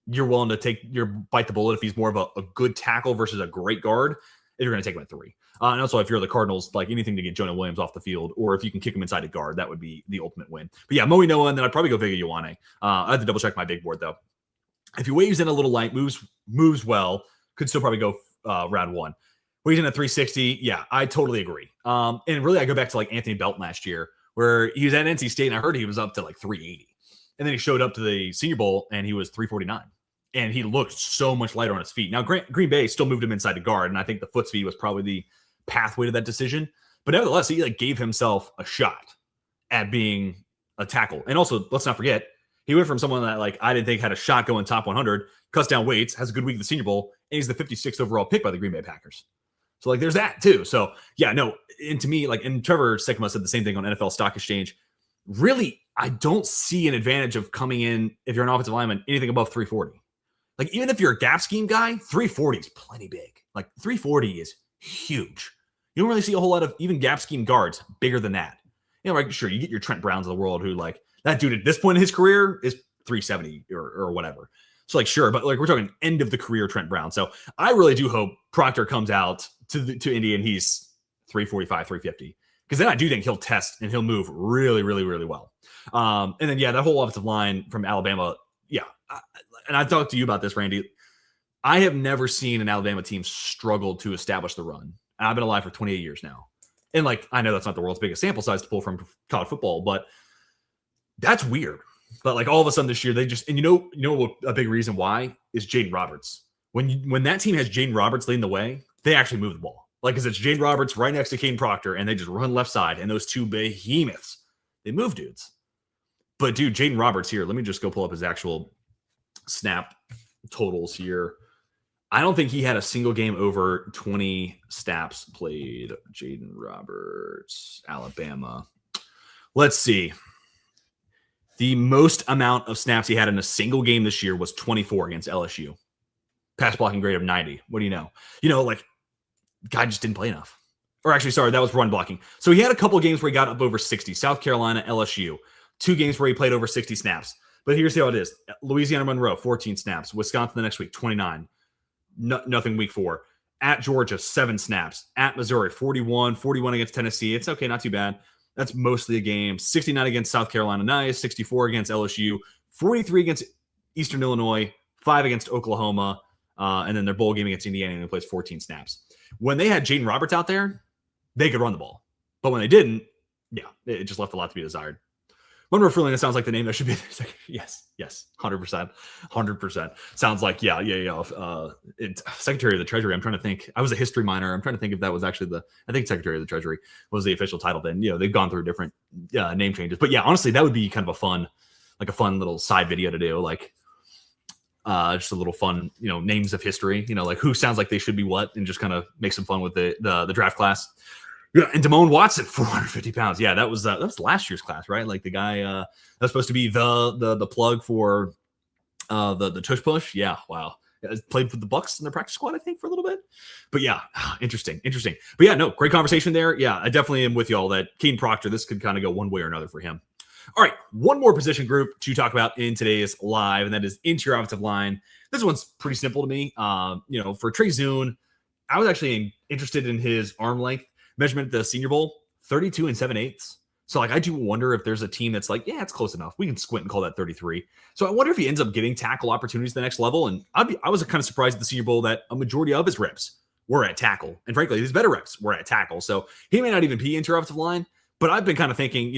you're willing to bite the bullet if he's more of a good tackle versus a great guard, if you're going to take him at 3. And also if you're the Cardinals, like anything to get Jonah Williams off the field, or if you can kick him inside a guard, that would be the ultimate win. But yeah, Moinoa, and then I'd probably go Vega Ioane. I have to double check my big board though. If he weighs in a little light, moves well, could still probably go round 1. Weighs in at 360, yeah, I totally agree. And really I go back to like Anthony Belton last year, where he was at NC State and I heard he was up to like 380. And then he showed up to the Senior Bowl and he was 349. And he looked so much lighter on his feet. Now, Green Bay still moved him inside the guard, and I think the foot speed was probably the pathway to that decision. But nevertheless, he like gave himself a shot at being a tackle. And also, let's not forget, he went from someone that like I didn't think had a shot going top 100, cuts down weights, has a good week at the Senior Bowl, and he's the 56th overall pick by the Green Bay Packers. So like there's that too. So yeah, no, and to me, like, and Trevor Sikkema said the same thing on NFL Stock Exchange. Really, I don't see an advantage of coming in, if you're an offensive lineman, anything above 340. Like, even if you're a gap scheme guy, 340 is plenty big. Like, 340 is huge. You don't really see a whole lot of even gap scheme guards bigger than that. Like, sure, you get your Trent Browns of the world who, like, that dude at this point in his career is 370 or whatever. So, like, sure, but, like, we're talking end of the career Trent Brown. So, I really do hope Proctor comes out to Indy and he's 345, 350. Because then I do think he'll test and he'll move really, really, really well. And then, yeah, that whole offensive line from Alabama, yeah. And I've talked to you about this, Randy. I have never seen an Alabama team struggle to establish the run. I've been alive for 28 years now. And, like, I know that's not the world's biggest sample size to pull from college football, but that's weird. But, like, all of a sudden this year, they just – and you know what a big reason why is Jaden Roberts. When that team has Jaden Roberts leading the way, they actually move the ball. Like, because it's Jaden Roberts right next to Caden Proctor, and they just run left side, and those two behemoths, they move dudes. But, dude, Jaden Roberts here, let me just go pull up his actual snap totals here. I don't think he had a single game over 20 snaps played. Jaden Roberts, Alabama. Let's see. The most amount of snaps he had in a single game this year was 24 against LSU. Pass blocking grade of 90. What do you know? Like, guy just didn't play enough. Or actually, sorry, that was run blocking. So he had a couple of games where he got up over 60. South Carolina, LSU. 2 games where he played over 60 snaps. But here's how it is. Louisiana Monroe, 14 snaps. Wisconsin the next week, 29. Nothing week 4. At Georgia, 7 snaps. At Missouri, 41. 41 against Tennessee. It's okay, not too bad. That's mostly a game. 69 against South Carolina, nice. 64 against LSU. 43 against Eastern Illinois. 5 against Oklahoma. And then their bowl game against Indiana, and he plays 14 snaps. When they had Jaden Roberts out there, they could run the ball. But when they didn't, yeah, it just left a lot to be desired. Monroe Freeland, it sounds like the name that should be there. Yes, 100%. Sounds like, Secretary of the Treasury. I'm trying to think. I was a history minor. I'm trying to think if that was actually I think Secretary of the Treasury was the official title then. They've gone through different name changes. But yeah, honestly, that would be kind of a fun little side video to do. Like, just a little fun, names of history, like who sounds like they should be what, and just kind of make some fun with the draft class. Yeah, and Damone Watson, 450 pounds. Yeah, that was last year's class, right? Like the guy that was supposed to be the plug for the tush push. Yeah, wow. Played for the Bucks in their practice squad, I think, for a little bit. But yeah, interesting. But yeah, no, great conversation there. Yeah, I definitely am with y'all that Caden Proctor, this could kind of go one way or another for him. All right, one more position group to talk about in today's live, and that is interior offensive line. This one's pretty simple to me. For Trey Zune, I was actually interested in his arm length measurement at the Senior Bowl, 32 7/8. So, I do wonder if there's a team that's like, yeah, it's close enough. We can squint and call that 33. So, I wonder if he ends up getting tackle opportunities at the next level. And I was kind of surprised at the Senior Bowl that a majority of his reps were at tackle. And frankly, his better reps were at tackle. So, he may not even be interior offensive line. But I've been kind of thinking,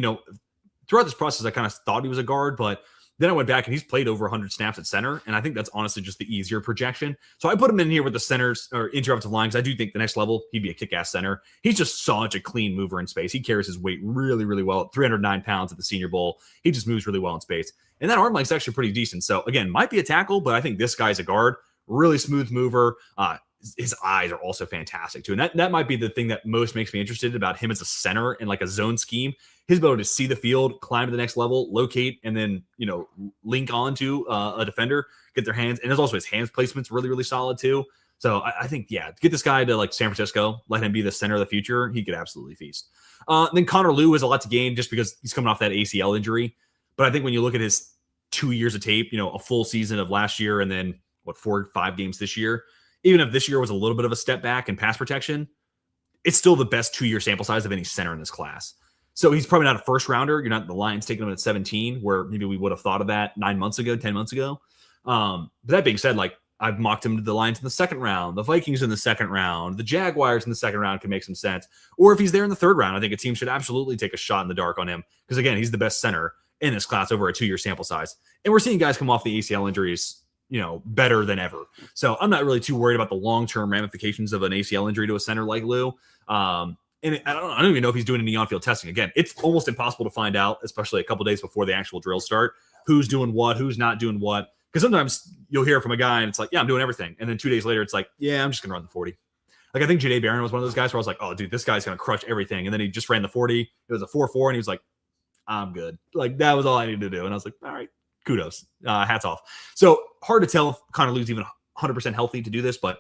throughout this process, I kind of thought he was a guard, but then I went back and he's played over 100 snaps at center, and I think that's honestly just the easier projection. So I put him in here with the centers or interior offensive line because I do think the next level, he'd be a kick-ass center. He's just such a clean mover in space. He carries his weight really, really well. 309 pounds at the Senior Bowl. He just moves really well in space. And that arm length's actually pretty decent. So, again, might be a tackle, but I think this guy's a guard. Really smooth mover. His eyes are also fantastic too. And that might be the thing that most makes me interested about him as a center in like a zone scheme. His ability to see the field, climb to the next level, locate, and then, link onto a defender, get their hands. And there's also his hands placement's really, really solid too. So I think, get this guy to like San Francisco, let him be the center of the future. He could absolutely feast. Then Connor Lew has a lot to gain just because he's coming off that ACL injury. But I think when you look at his 2 years of tape, a full season of last year and then 4 or 5 games this year, even if this year was a little bit of a step back in pass protection, it's still the best 2-year sample size of any center in this class. So he's probably not a first rounder. You're not the Lions taking him at 17, where maybe we would have thought of that 9 months ago, 10 months ago. But that being said, like I've mocked him to the Lions in the second round, the Vikings in the second round, the Jaguars in the second round can make some sense. Or if he's there in the third round, I think a team should absolutely take a shot in the dark on him. Because again, he's the best center in this class over a 2-year sample size. And we're seeing guys come off the ACL injuries better than ever. So I'm not really too worried about the long-term ramifications of an ACL injury to a center like Lew. And I don't even know if he's doing any on-field testing. Again, it's almost impossible to find out, especially a couple days before the actual drills start, who's doing what, who's not doing what. Because sometimes you'll hear from a guy and it's like, yeah, I'm doing everything. And then 2 days later, it's like, yeah, I'm just going to run the 40. Like I think Janae Barron was one of those guys where I was like, oh, dude, this guy's going to crush everything. And then he just ran the 40. It was a 4.4 and he was like, I'm good. Like that was all I needed to do. And I was like, all right. Kudos. Hats off. So hard to tell if Connor Lew's even 100% healthy to do this, but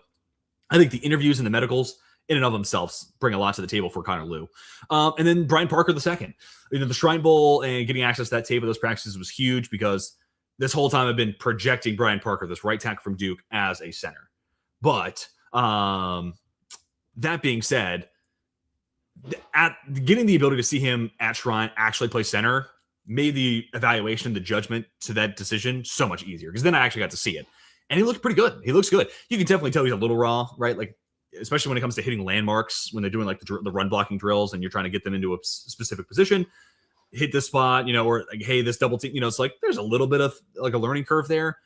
I think the interviews and the medicals in and of themselves bring a lot to the table for Connor Lew. And then Brian Parker II. The Shrine Bowl and getting access to that tape of those practices was huge because this whole time I've been projecting Brian Parker, this right tackle from Duke, as a center. But that being said, at getting the ability to see him at Shrine actually play center made the evaluation, the judgment to that decision so much easier because then I actually got to see it. And he looked pretty good. He looks good. You can definitely tell he's a little raw, right? Like, especially when it comes to hitting landmarks, when they're doing like the run blocking drills and you're trying to get them into a specific position, hit this spot, or like, hey, this double team, it's like there's a little bit of like a learning curve there.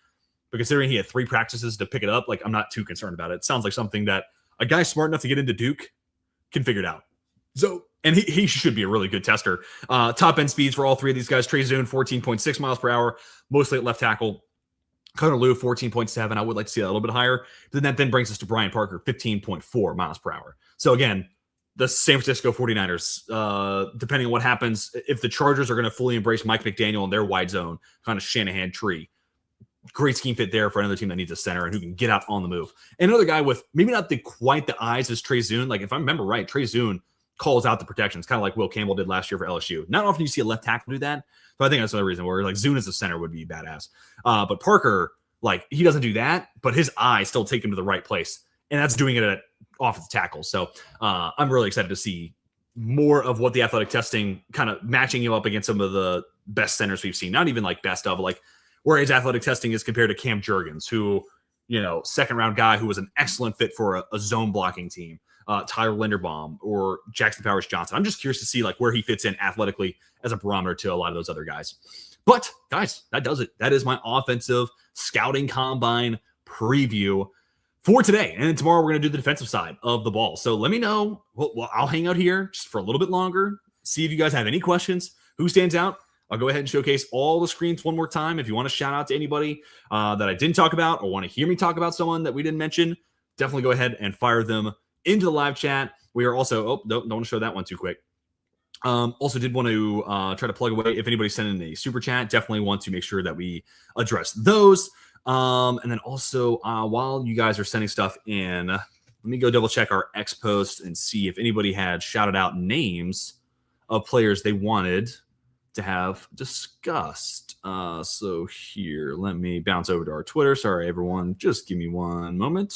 But considering he had 3 practices to pick it up, like I'm not too concerned about it. It sounds like something that a guy smart enough to get into Duke can figure it out. So, and he should be a really good tester. Top end speeds for all 3 of these guys. Trey Zune, 14.6 miles per hour, mostly at left tackle. Connor Lew, 14.7. I would like to see that a little bit higher. But that then brings us to Brian Parker, 15.4 miles per hour. So again, the San Francisco 49ers, depending on what happens, if the Chargers are going to fully embrace Mike McDaniel and their wide zone, kind of Shanahan tree, great scheme fit there for another team that needs a center and who can get out on the move. And another guy with maybe not quite the eyes as Trey Zune. Like if I remember right, Trey Zune calls out the protections, kind of like Will Campbell did last year for LSU. Not often you see a left tackle do that. So I think that's another reason where like Zune as a center would be badass. But Parker, like he doesn't do that, but his eyes still take him to the right place. And that's doing it at offensive tackle. So I'm really excited to see more of what the athletic testing kind of matching him up against some of the best centers we've seen. Not even like best of, like where his athletic testing is compared to Cam Jurgens, who, you know, second round guy who was an excellent fit for a zone blocking team. Tyler Linderbaum or Jackson Powers Johnson. I'm just curious to see like where he fits in athletically as a barometer to a lot of those other guys. But guys, that does it. That is my offensive scouting combine preview for today. And then tomorrow we're going to do the defensive side of the ball. So let me know. Well, I'll hang out here just for a little bit longer. See if you guys have any questions. Who stands out? I'll go ahead and showcase all the screens one more time. If you want to shout out to anybody that I didn't talk about or want to hear me talk about someone that we didn't mention, definitely go ahead and fire them into the live chat. We are also, don't want to show that one too quick. Also did want to try to plug away if anybody's sending a super chat, definitely want to make sure that we address those. And then also while you guys are sending stuff in, let me go double check our X post and see if anybody had shouted out names of players they wanted to have discussed. So here, let me bounce over to our Twitter. Sorry, everyone. Just give me one moment.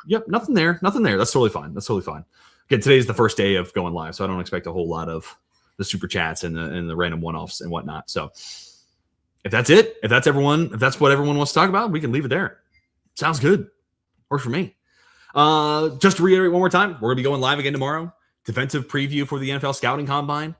Yep, nothing there. That's totally fine. Again, today's the first day of going live, so I don't expect a whole lot of the super chats and the random one-offs and whatnot. So if that's it, if that's what everyone wants to talk about, we can leave it there. Sounds good. Works for me. Just to reiterate one more time, we're going to be going live again tomorrow. Defensive preview for the NFL Scouting Combine.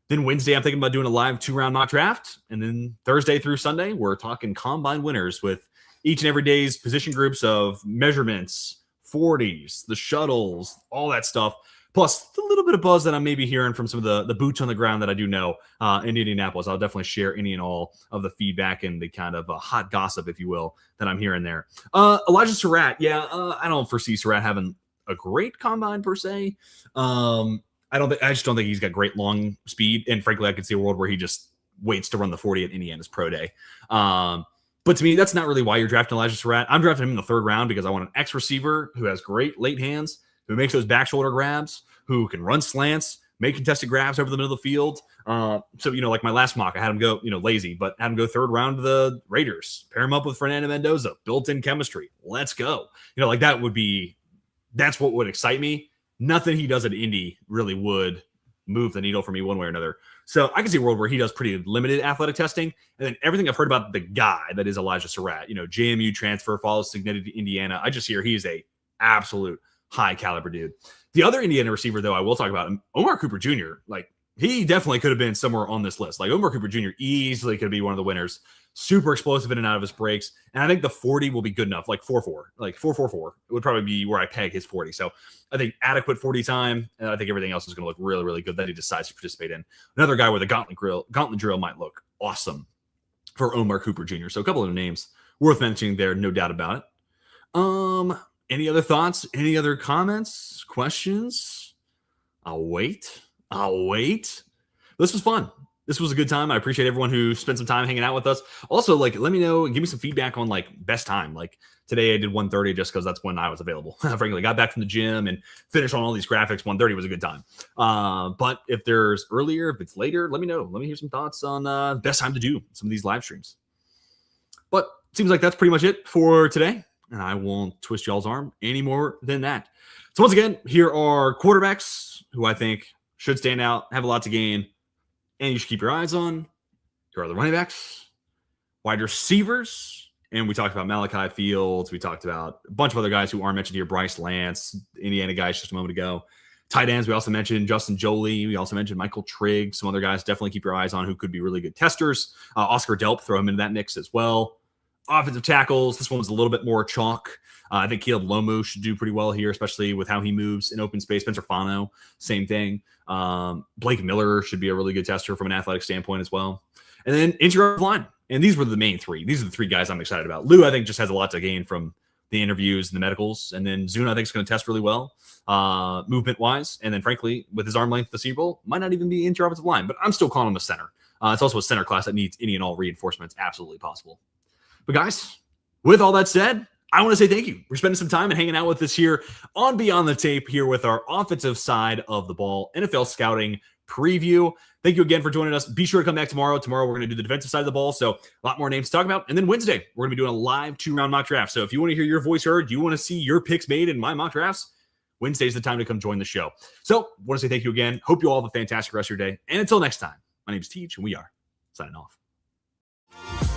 Then Wednesday, I'm thinking about doing a live 2-round mock draft. And then Thursday through Sunday, we're talking combine winners with each and every day's position groups of measurements, 40s, the shuttles, all that stuff. Plus the little bit of buzz that I'm maybe hearing from some of the boots on the ground that I do know in Indianapolis. I'll definitely share any and all of the feedback and the kind of hot gossip, if you will, that I'm hearing there. Elijah Surratt. Yeah, I don't foresee Surratt having a great combine per se. I just don't think he's got great long speed. And frankly, I could see a world where he just waits to run the 40 at Indiana's pro day. But to me, that's not really why you're drafting Elijah Surratt. I'm drafting him in the third round because I want an X receiver who has great late hands, who makes those back shoulder grabs, who can run slants, make contested grabs over the middle of the field. So, like my last mock, I had him go, lazy, but had him go third round to the Raiders, pair him up with Fernando Mendoza, built-in chemistry. Let's go. That's what would excite me. Nothing he does at Indy really would move the needle for me one way or another. So I can see a world where he does pretty limited athletic testing. And then everything I've heard about the guy that is Elijah Surratt, JMU transfer, follows significant to Indiana. I just hear he's a absolute high caliber dude. The other Indiana receiver, though, I will talk about him, Omar Cooper Jr., he definitely could have been somewhere on this list. Omar Cooper Jr. easily could be one of the winners. Super explosive in and out of his breaks. And I think the 40 will be good enough, 4.4. 4.44 would probably be where I peg his 40. So I think adequate 40 time. And I think everything else is going to look really, really good that he decides to participate in. Another guy with a gauntlet drill might look awesome for Omar Cooper Jr. So a couple of names worth mentioning there, no doubt about it. Any other thoughts? Any other comments? Questions? I'll wait. This was fun. This was a good time. I appreciate everyone who spent some time hanging out with us. Also, let me know and give me some feedback on best time. Today I did 1:30 just because that's when I was available. Frankly, got back from the gym and finished on all these graphics. 1:30 was a good time. But if there's earlier, if it's later, let me know. Let me hear some thoughts on best time to do some of these live streams. But it seems like that's pretty much it for today. And I won't twist y'all's arm any more than that. So once again, here are quarterbacks who I think should stand out, have a lot to gain, and you should keep your eyes on. Here are the running backs, wide receivers, and we talked about Malachi Fields. We talked about a bunch of other guys who aren't mentioned here. Bryce Lance, Indiana guys just a moment ago. Tight ends, we also mentioned Justin Jolie. We also mentioned Michael Trigg. Some other guys definitely keep your eyes on who could be really good testers. Oscar Delp, throw him into that mix as well. Offensive tackles, this one was a little bit more chalk. I think Caleb Lomu should do pretty well here, especially with how he moves in open space. Spencer Fano, same thing. Blake Miller should be a really good tester from an athletic standpoint as well. And then interior line. And these were the main three. These are the three guys I'm excited about. Lou, I think, just has a lot to gain from the interviews and the medicals. And then Zuna, I think, is going to test really well, movement-wise. And then, frankly, with his arm length, the Senior Bowl might not even be into your offensive line. But I'm still calling him a center. It's also a center class that needs any and all reinforcements. Absolutely possible. But, guys, with all that said, I want to say thank you for spending some time and hanging out with us here on Beyond the Tape here with our offensive side of the ball, NFL scouting preview. Thank you again for joining us. Be sure to come back tomorrow. Tomorrow, we're going to do the defensive side of the ball. So a lot more names to talk about. And then Wednesday, we're going to be doing a live 2-round mock draft. So if you want to hear your voice heard, you want to see your picks made in my mock drafts, Wednesday's the time to come join the show. So I want to say thank you again. Hope you all have a fantastic rest of your day. And until next time, my name is Teach, and we are signing off.